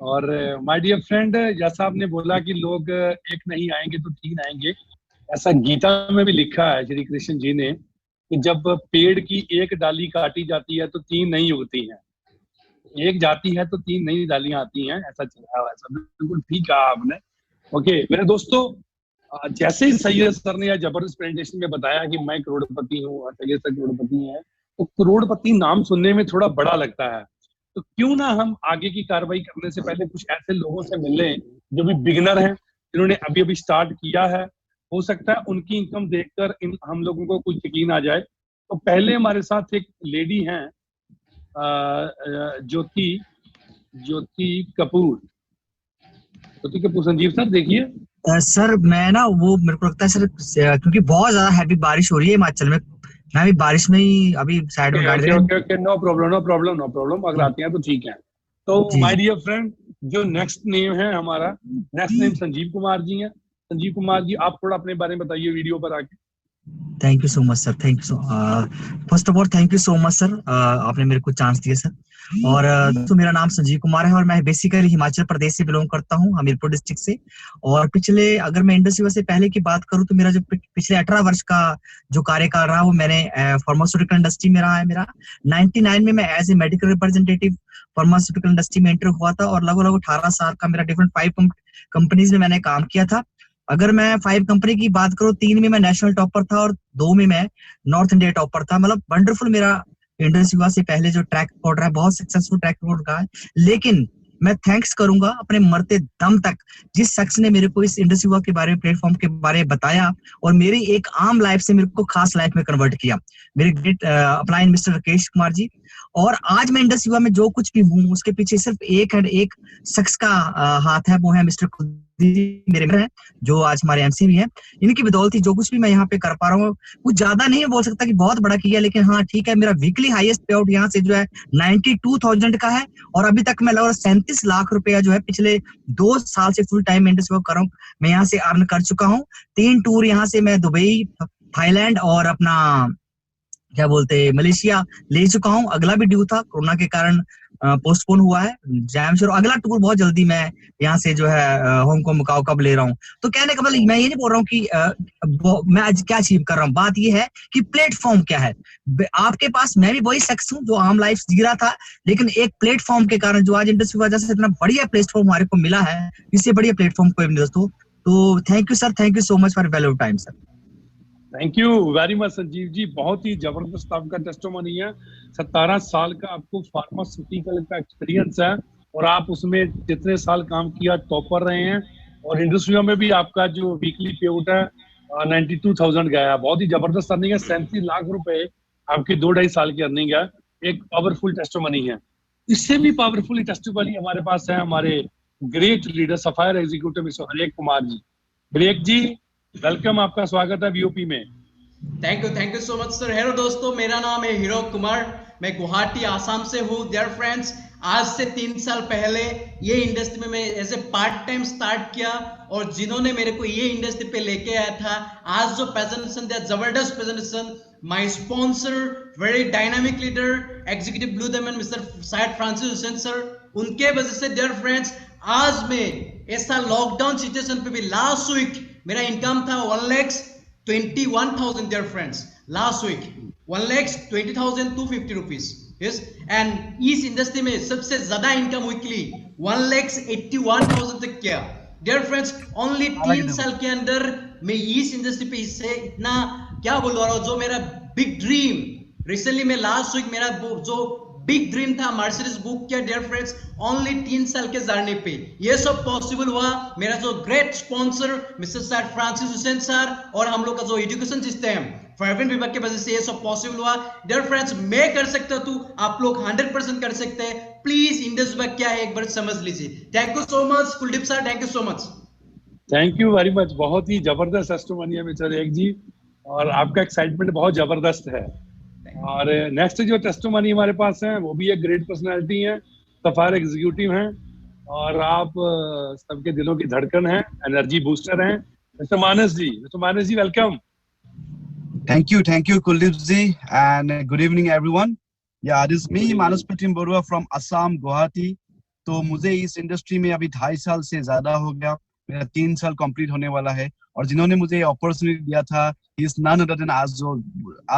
और माय डियर फ्रेंड, जैसा आपने बोला कि लोग एक नहीं आएंगे तो 3 आएंगे, ऐसा गीता में भी लिखा है श्री कृष्ण जी ने कि जब पेड़ की एक डाली काटी जाती है तो 3 नहीं उगती हैं, एक जाती है तो 3 नई डालियां आती हैं, ऐसा चला है। ऐसा बिल्कुल ठीक कहा आपने। ओके मेरे दोस्तों, जैसे ही सैयद सर ने जबरदस्त प्रेजेंटेशन में बताया कि मैं करोड़पति हूँ और सैयद सर करोड़पति हैं, तो करोड़पति नाम सुनने में थोड़ा बड़ा लगता है। तो क्यों ना हम आगे की कार्रवाई करने से पहले कुछ ऐसे लोगों से मिलें जो भी बिगिनर हैं, जिन्होंने अभी अभी स्टार्ट किया है, हो सकता है उनकी इनकम देखकर हम लोगों को कुछ यकीन आ जाए। तो पहले हमारे साथ एक लेडी हैं, ज्योति कपूर। संजीव सर देखिए।
सर मैं ना वो मेरे को लगता है सर, क्योंकि बहुत ज्यादा हैवी बारिश हो रही है हिमाचल में, मैं अभी बारिश में ही अभी साइड में गाड़ी
ओके, नो प्रॉब्लम, अगर आते हैं तो ठीक है। तो माय डियर फ्रेंड, जो नेक्स्ट नेम है हमारा, नेक्स्ट नेम संजीव कुमार जी हैं। संजीव कुमार जी, आप थोड़ा अपने बारे में बताइए वीडियो पर आके।
Thank you so much sir, thank you so first of all thank you so much sir, आपने मेरे को चांस दिया सर। और तो मेरा नाम संजीव कुमार है और मैं बेसिकली हिमाचल प्रदेश से बिलोंग करता हूँ, हमीरपुर डिस्ट्रिक्ट से। और पिछले, अगर मैं इंडस्ट्री से पहले की बात करूँ तो मेरा जो पिछले 18 वर्ष का जो कार्यकाल रहा वो मैंने फार्मास्यूटिकल इंडस्ट्री में रहा है मेरा। 99 में मैं as a medical representative pharmaceutical industry में एंटर हुआ था और लगभग 18 साल का मेरा डिफरेंट 5 कंपनीज में मैंने काम किया था। अगर मैं 5 कंपनी की बात करूं, 3 में मैं नेशनल टॉपर था और 2 में मैं नॉर्थ इंडिया टॉपर था। मतलब वंडरफुल मेरा इंडस्ट्री से पहले जो ट्रैक रिकॉर्ड रहा है, बहुत सक्सेसफुल ट्रैक रिकॉर्ड रहा है। लेकिन मैं थैंक्स करूंगा अपने मरते दम तक जिस शख्स ने मेरे को इस इंडस्ट्री के बारे में, प्लेटफॉर्म के बारे में बताया और मेरी एक आम लाइफ से मेरे को खास लाइफ में कन्वर्ट किया, मेरे great upline mister Rakesh Kumar ji. और आज मैं इंडस्ट्री में जो कुछ भी हूँ उसके पीछे सिर्फ एक शख्स का हाथ है, वो है मिस्टर मेरे हैं जो आज हमारे एमसी भी हैं। इनकी बदौलत जो कुछ भी मैं यहाँ पे कर पा रहा हूँ, कुछ ज्यादा नहीं बोल सकता कि बहुत बड़ा किया, लेकिन हाँ ठीक है, मेरा वीकली हाईएस्ट पे आउट यहाँ से जो है 92,000 का है। और अभी तक मैं लगभग 37 लाख रुपया जो है पिछले 2 साल से फुल टाइम इंडस्ट्री वर्क कर रहा हूँ, मैं यहाँ से अर्न कर चुका हूँ। 3 टूर यहाँ से मैं दुबई, थाईलैंड और अपना क्या बोलते मलेशिया ले चुका हूँ। अगला भी ड्यू था, कोरोना के कारण पोस्टपोन हुआ है। जैम श्योर अगला टूर बहुत जल्दी मैं यहाँ से जो है हांगकांग, मकाओ कब ले रहा हूँ। तो कहने का मतलब मैं ये नहीं बोल रहा हूँ कि मैं आज क्या अचीव कर रहा हूँ, बात ये है कि प्लेटफॉर्म क्या है आपके पास। मैं भी वही शख्स हूँ जो आम लाइफ जी रहा था, लेकिन एक प्लेटफॉर्म के कारण जो आज इंडस्ट्री की वजह से इतना बढ़िया प्लेटफॉर्म हमारे को मिला है, इससे बढ़िया प्लेटफॉर्म कोई नहीं दोस्तों। तो thank you sir, thank you so much for valuable time sir.
Thank you very much Sanjeev ji, बहुत ही जबरदस्त आपका टेस्टिमोनी है। 17 साल का आपको फार्मास्यूटिकल का एक्सपीरियंस है और आप उसमें जितने साल काम किया टॉपर रहे हैं। और इंडस्ट्री में भी आपका जो वीकली पे आउट है 92,000 गया है, बहुत ही जबरदस्त अर्निंग है। 37 लाख रुपए आपकी 2-2.5 साल की अर्निंग है, एक पावरफुल टेस्टिमोनी है। इससे भी पावरफुल टेस्टिमोनी हमारे पास है हमारे great leader sapphire executive mister हरेक कुमार जी। हरेक जी वेलकम, आपका स्वागत है बीओपी में।
Thank you so much sir. Hello दोस्तों, मेरा नाम है हीरो कुमार, मैं गुवाहाटी आसाम से हूँ। डियर फ्रेंड्स, आज से 3 साल पहले ये इंडस्ट्री में मैं as a part time start किया और जिन्होंने मेरे को ये इंडस्ट्री पे लेके आया था, आज जो प्रेजेंटेशन दिया, जबरदस्त presentation, my sponsor, very dynamic leader, executive blue diamond mister Syed Francis Hussain sir, उनके वजह से डियर फ्रेंड्स आज में ऐसा लॉकडाउन सिचुएशन पे भी लास्ट वीक मेरा इनकम था 1,21,000 dear friends. Last week 1,20,250 rupees. Yes, and इस इंडस्ट्री में सबसे ज्यादा इनकम वीकली 1,81,000 तक किया। डियर फ्रेंड्स, ओनली 3 साल के अंदर मैं इस इंडस्ट्री पे इससे इतना क्या बोल रहा हूँ, जो मेरा बिग ड्रीम रिसेंटली में लास्ट वीक मेरा जो बिग ड्रीम था मर्सिडीज बुक किया डियर फ्रेंड्स, ओनली 3 साल के जर्नी पे ये सब पॉसिबल हुआ। मेरा जो great sponsor mister Syed Francis Hussain sir और हम लोग का जो एजुकेशन सिस्टम फॉरेन विभाग के वजह से ये सब पॉसिबल हुआ। डियर फ्रेंड्स, मैं कर सकता हूं, आप लोग 100% कर सकते हैं। प्लीज इंडस्ट्री विभाग क्या है एक बार समझ लीजिए। Thank you so much Kuldeep sir, thank you so much.
Thank you very much, बहुत ही जबरदस्त टेस्टिमोनी है मिस्टर एक जी और आपका एक्साइटमेंट बहुत जबरदस्त है। और नेक्स्ट जो टेस्टिमोनी हमारे पास है वो भी एक ग्रेट पर्सनालिटी है, सफायर एग्जीक्यूटिव हैं और आप सबके दिलों की धड़कन है, एनर्जी बूस्टर हैं, mister Manas ji. Mister Manas ji welcome.
Thank you Kuldeep ji, and good evening everyone. Yeah, this is me Manas Pratim Barua from Assam, Guwahati. तो मुझे इस इंडस्ट्री में अभी 2.5 साल से ज्यादा हो गया, मेरा 3 साल कंप्लीट होने वाला है। और जिन्होंने मुझे अपॉर्चुनिटी दिया था, इस नन अदर देन आज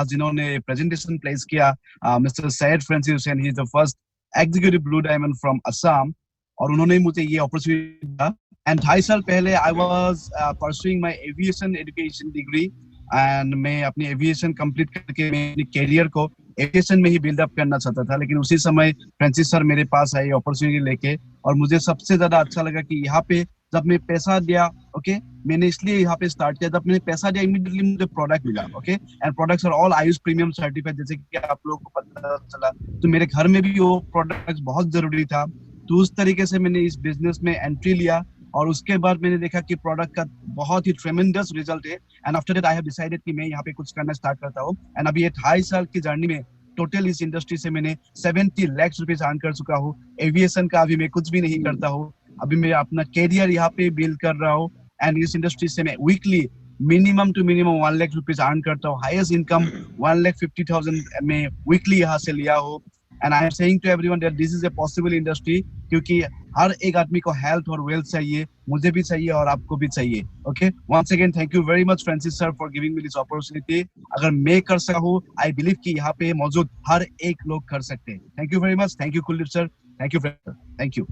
जिन्होंने प्रेजेंटेशन प्लेस किया, mister Syed Francis Hussain, he is the first executive blue diamond from Assam, और उन्होंने मुझे ये अपॉर्चुनिटी दिया। एंड 2.5 साल पहले I was pursuing my aviation education degree, and मैं अपनी एविएशन कंप्लीट करके मैं अपने कैरियर को एविएशन में ही बिल्डअप करना चाहता था। लेकिन उसी समय फ्रांसिस सर मेरे पास आए अपॉर्चुनिटी लेके, और मुझे सबसे ज्यादा अच्छा लगा कि यहाँ पे जब मैं पैसा दिया, ओके, मैंने इसलिए यहाँ पे स्टार्ट किया, जब मैंने पैसा दिया इमीडिएटली मुझे प्रोडक्ट मिला, okay, and products are all AYUSH premium certified, जैसे कि आप लोगों को पता चला। तो मेरे घर में भी वो प्रोडक्ट्स बहुत जरूरी था, तो उस तरीके से मैंने इस बिजनेस में एंट्री लिया और उसके बाद मैंने देखा कि प्रोडक्ट का बहुत ही ट्रेमेंडस रिजल्ट है, and after that I have decided कि मैं यहाँ पे कुछ करना स्टार्ट करता हूँ। एंड अभी ये 2.5 साल की जर्नी में टोटल इस इंडस्ट्री से मैंने 70 लाख रुपीज अर्न कर चुका हूँ। एविएशन का अभी मैं कुछ भी नहीं करता हूँ, अभी मैं अपना कैरियर यहाँ पे बिल्ड कर रहा हूँ, एंड इस इंडस्ट्री से मैं weekly minimum to minimum 1 lakh rupees earn करता हूँ। हाईएस्ट इनकम 1,50,000 में वीकली यहाँ से लिया हो। And I am saying to everyone that this is a possible industry, क्योंकि हर एक आदमी को हेल्थ और वेल्थ चाहिए, मुझे भी चाहिए और आपको भी चाहिए। Okay, once again thank you very much Francis sir for giving me this opportunity. अगर मैं कर सका हूँ, आई बिलीव कि यहाँ पे मौजूद हर एक लोग कर सकते हैं। Thank you very much, thank you Kuldeep sir, thank you, thank you,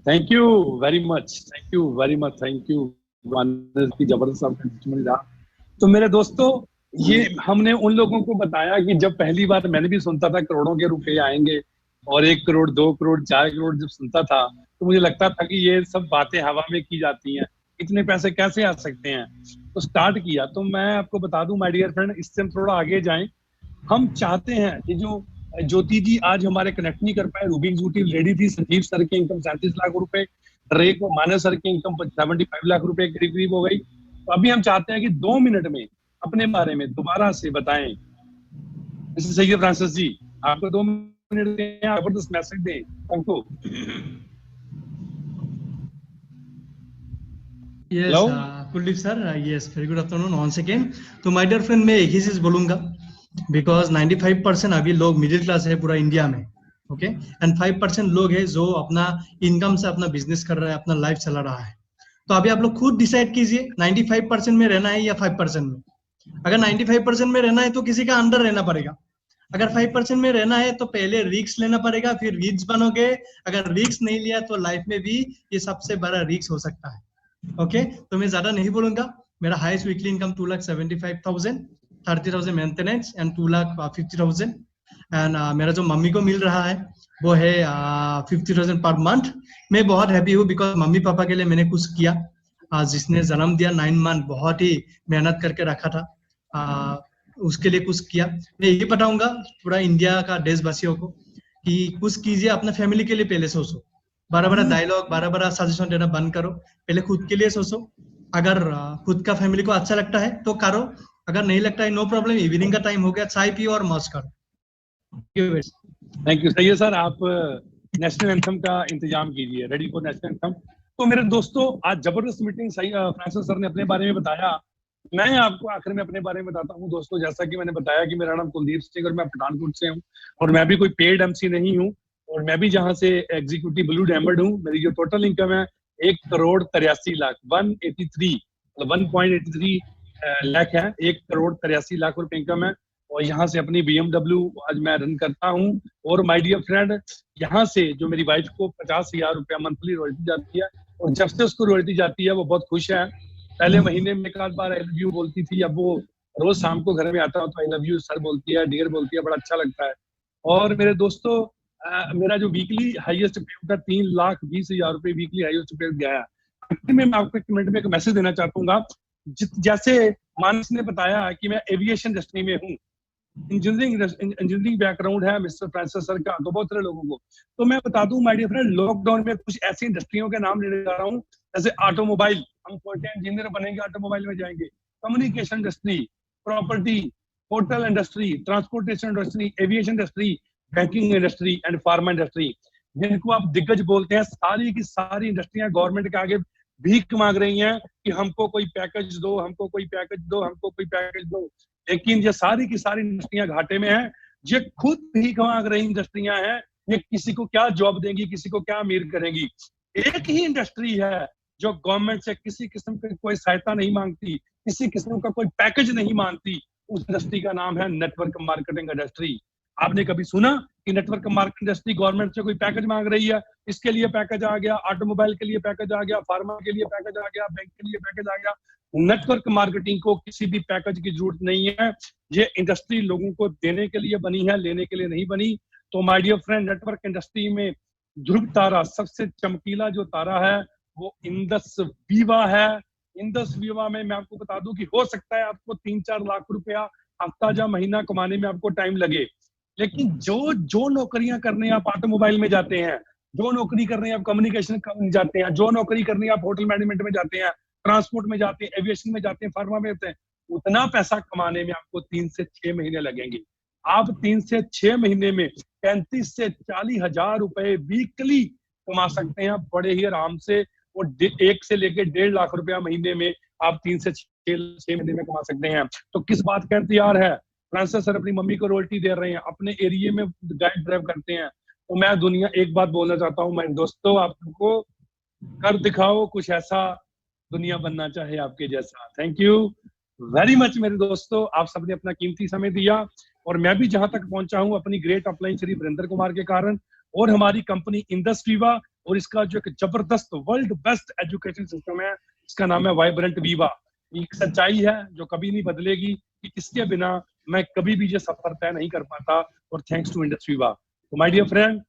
thank you very much, thank you very much, thank you. जबरदस्त आपका टेस्टिमनी रहा। तो मेरे दोस्तों, ये हमने उन लोगों को बताया कि जब पहली बार मैंने भी सुनता था करोड़ों के रुपए आएंगे, और 1 करोड़ 2 करोड़ 4 करोड़ जब सुनता था तो मुझे लगता था कि ये सब बातें हवा में की जाती हैं, इतने पैसे कैसे आ सकते हैं। तो स्टार्ट किया। तो मैं आपको बता दूं माय डियर फ्रेंड, इससे हम थोड़ा आगे जाएं। हम चाहते हैं कि जो ज्योति जी आज हमारे कनेक्ट नहीं कर पाए, रूबिंग जूटी रेडी थी, संजीव सर की इनकम 37 लाख रुपए, रे को मानव सर की इनकम 75 लाख रुपए करीब करीब हो गई। तो अभी हम चाहते हैं कि 2 मिनट में अपने बारे में दोबारा से बताएं। मिस्टर सैयद फ्रांसिस जी, आपको 2 मिनट दें, जबरदस्त मैसेज दें हमको।
Yes Kuldeep sir, yes very good afternoon once again. तो माय डियर फ्रेंड, मैं एक ही चीज बोलूंगा, बिकॉज 95% अभी लोग मिडिल क्लास है पूरा इंडिया में, ओके, एंड 5% लोग है जो अपना इनकम से अपना बिजनेस कर रहा है, अपना लाइफ चला रहा है। तो अभी आप लोग खुद डिसाइड कीजिए 95% में रहना है या 5% में। अगर 95% में रहना है तो किसी का अंडर रहना पड़ेगा। अगर 5% में रहना है तो पहले रिस्क लेना पड़ेगा, फिर रिच बनोगे। अगर रिस्क नहीं लिया तो लाइफ में भी ये सबसे बड़ा रिस्क हो सकता है। ओके, तो मैं ज्यादा नहीं बोलूंगा। मेरा highest weekly income 2,75,000, 30,000 maintenance and 2,50,000। And मेरा जो मम्मी को मिल रहा है वो है 50,000 पर मंथ। मैं बहुत हैप्पी हूँ बिकॉज मम्मी पापा के लिए मैंने कुछ किया। जिसने जन्म दिया 9 मंथ बहुत ही मेहनत करके रखा था, उसके लिए कुछ किया। मैं ये बताऊंगा पूरा इंडिया का देशवासियों को कि कुछ कीजिए अपना फैमिली के लिए, पहले सोचो। बड़ा डायलॉग, बड़ा सजेशन देना बंद करो, पहले खुद के लिए सोचो। अगर खुद का फैमिली को अच्छा लगता है तो करो, अगर नहीं लगता है नो प्रॉब्लम, इवनिंग का टाइम हो गया, चाय पियो और मौज करो।
थैंक यू सैयद सर, आप नेशनल एंथम का इंतजाम कीजिए, रेडी फॉर नेशनल एंथम। तो मेरे दोस्तों, आज जबरदस्त मीटिंग फ्रांसिस सर ने अपने बारे में बताया। मैं आपको आखिर में अपने बारे में बताता हूँ दोस्तों। जैसा कि मैंने बताया कि मेरा नाम कुलदीप सिंह और मैं पठानकोट से हूँ, और मैं भी कोई पेड एमसी नहीं हूँ, और मैं भी जहाँ से एग्जीक्यूटिव ब्लू डायमंड हूँ। मेरी जो टोटल इनकम है 1,83,00,000, 1.83 लाख है, 1,83 लाख रुपए इनकम है। और यहाँ से अपनी BMW आज मैं रन करता हूँ। और माय डियर फ्रेंड, यहाँ से जो मेरी वाइफ को 50,000 रुपया मंथली रॉयल्टी जाती है, और जब से उसको रॉयल्टी जाती है वो बहुत खुश है। पहले महीने में 1 बार आई लव यू बोलती थी, अब वो रोज शाम को घर में आता हूँ तो आई लव यू सर बोलती है, डियर बोलती है, बड़ा अच्छा लगता है। और मेरे दोस्तों, मेरा जो वीकली हाईएस्ट पे होता है 3,20,000 रुपए वीकली हाईएस्ट पे गया है। मैं आपको 1 मिनट में एक मैसेज देना चाहूंगा। जैसे मानस ने बताया कि मैं एविएशन इंडस्ट्री में हूँ, इंजीनियरिंग बैकग्राउंड है मिस्टर फ्रांसिस सर का, तो बहुत सारे लोगों को। तो मैं बता दूं माय डियर फ्रेंड, लॉकडाउन में कुछ ऐसी इंडस्ट्रियों के नाम लेने जा रहा हूँ, जैसे ऑटोमोबाइल, हम इंजीनियर बनेंगे, ऑटोमोबाइल में जाएंगे, communication industry, property, hotel industry, transportation industry, aviation industry, banking industry and pharma industry, जिनको आप दिग्गज बोलते हैं। सारी की सारी इंडस्ट्रियां गवर्नमेंट के आगे भीख मांग रही हैं कि हमको कोई पैकेज दो, हमको कोई पैकेज दो, हमको कोई पैकेज दो। लेकिन ये सारी की सारी इंडस्ट्रियां घाटे में हैं, ये खुद भीख मांग रही इंडस्ट्रियां हैं। ये किसी को क्या जॉब देंगी, किसी को क्या अमीर करेंगी। एक ही इंडस्ट्री है जो गवर्नमेंट से किसी किस्म की कोई सहायता नहीं मांगती, किसी किस्म का कोई पैकेज नहीं मांगती। उस इंडस्ट्री का नाम है नेटवर्क मार्केटिंग इंडस्ट्री। आपने कभी सुना कि नेटवर्क मार्केटिंग इंडस्ट्री गवर्नमेंट से कोई पैकेज मांग रही है? इसके लिए पैकेज आ गया, ऑटोमोबाइल के लिए पैकेज आ गया, फार्मा के लिए पैकेज आ गया, बैंक के लिए पैकेज आ गया। नेटवर्क मार्केटिंग को किसी भी पैकेज की जरूरत नहीं है। ये इंडस्ट्री लोगों को देने के लिए बनी है, लेने के लिए नहीं बनी। तो my dear friend, network industry में ध्रुव तारा, सबसे चमकीला जो तारा है वो इंडस वीवा है। इंडस वीवा में मैं आपको बता दूं कि हो सकता है आपको 3-4 लाख रुपया हफ्ता या महीना कमाने में आपको टाइम लगे, लेकिन जो नौकरियां करने आप ऑटोमोबाइल में जाते हैं, जो नौकरी करने आप कम्युनिकेशन में जाते हैं, जो नौकरी करने आप होटल मैनेजमेंट में जाते हैं, ट्रांसपोर्ट में जाते हैं, एविएशन में जाते हैं, फार्मा में होते हैं, उतना पैसा कमाने में आपको 3 से 6 महीने लगेंगे। आप 3 से 6 महीने में 35 से 40 हजार रुपए वीकली कमा सकते हैं बड़े ही आराम से, और 1 से लेकर 1.5 लाख रुपया महीने में आप 3 से 6 महीने में कमा सकते हैं। तो किस बात का इंतजार है? फ्रांसिस सर अपनी मम्मी को रॉयल्टी दे रहे हैं, अपने एरिया में गाइड ड्राइव करते हैं। तो मैं दुनिया एक बात बोलना चाहता हूँ, मैं दोस्तों आपको कर दिखाओ कुछ ऐसा, दुनिया बनना चाहे आपके जैसा। थैंक यू वेरी मच मेरे दोस्तों, आप सबने अपना कीमती समय दिया, और मैं भी जहां तक पहुंचा हूं अपनी ग्रेट अपलाइन श्री वीरेंद्र कुमार के कारण, और हमारी कंपनी इंडस वीवा, और इसका जो एक जबरदस्त वर्ल्ड बेस्ट एजुकेशन सिस्टम है, इसका नाम है वाइब्रेंट वीवा। एक सच्चाई है जो कभी नहीं बदलेगी कि इसके बिना मैं कभी भी ये सफर तय नहीं कर पाता, और थैंक्स टू इंडस वीवा। तो my dear friend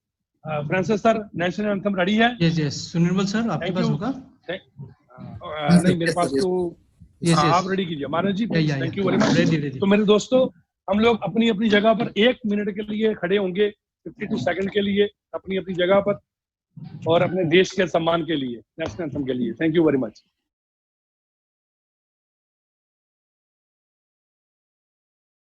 Francis sir, national anthem ready है?
यस यस, सुनिर्मल सर आपके पास होगा?
नहीं मेरे पास तो आप रेडी कीजिए Maharaj ji. Thank you very much. तो मेरे दोस्तों, हम लोग अपनी अपनी जगह पर 1 मिनट के लिए खड़े होंगे, 52 सेकंड के लिए अपनी अपनी जगह पर, और अपने देश के सम्मान के लिए, नेशनल एंथम के लिए। Thank you very much.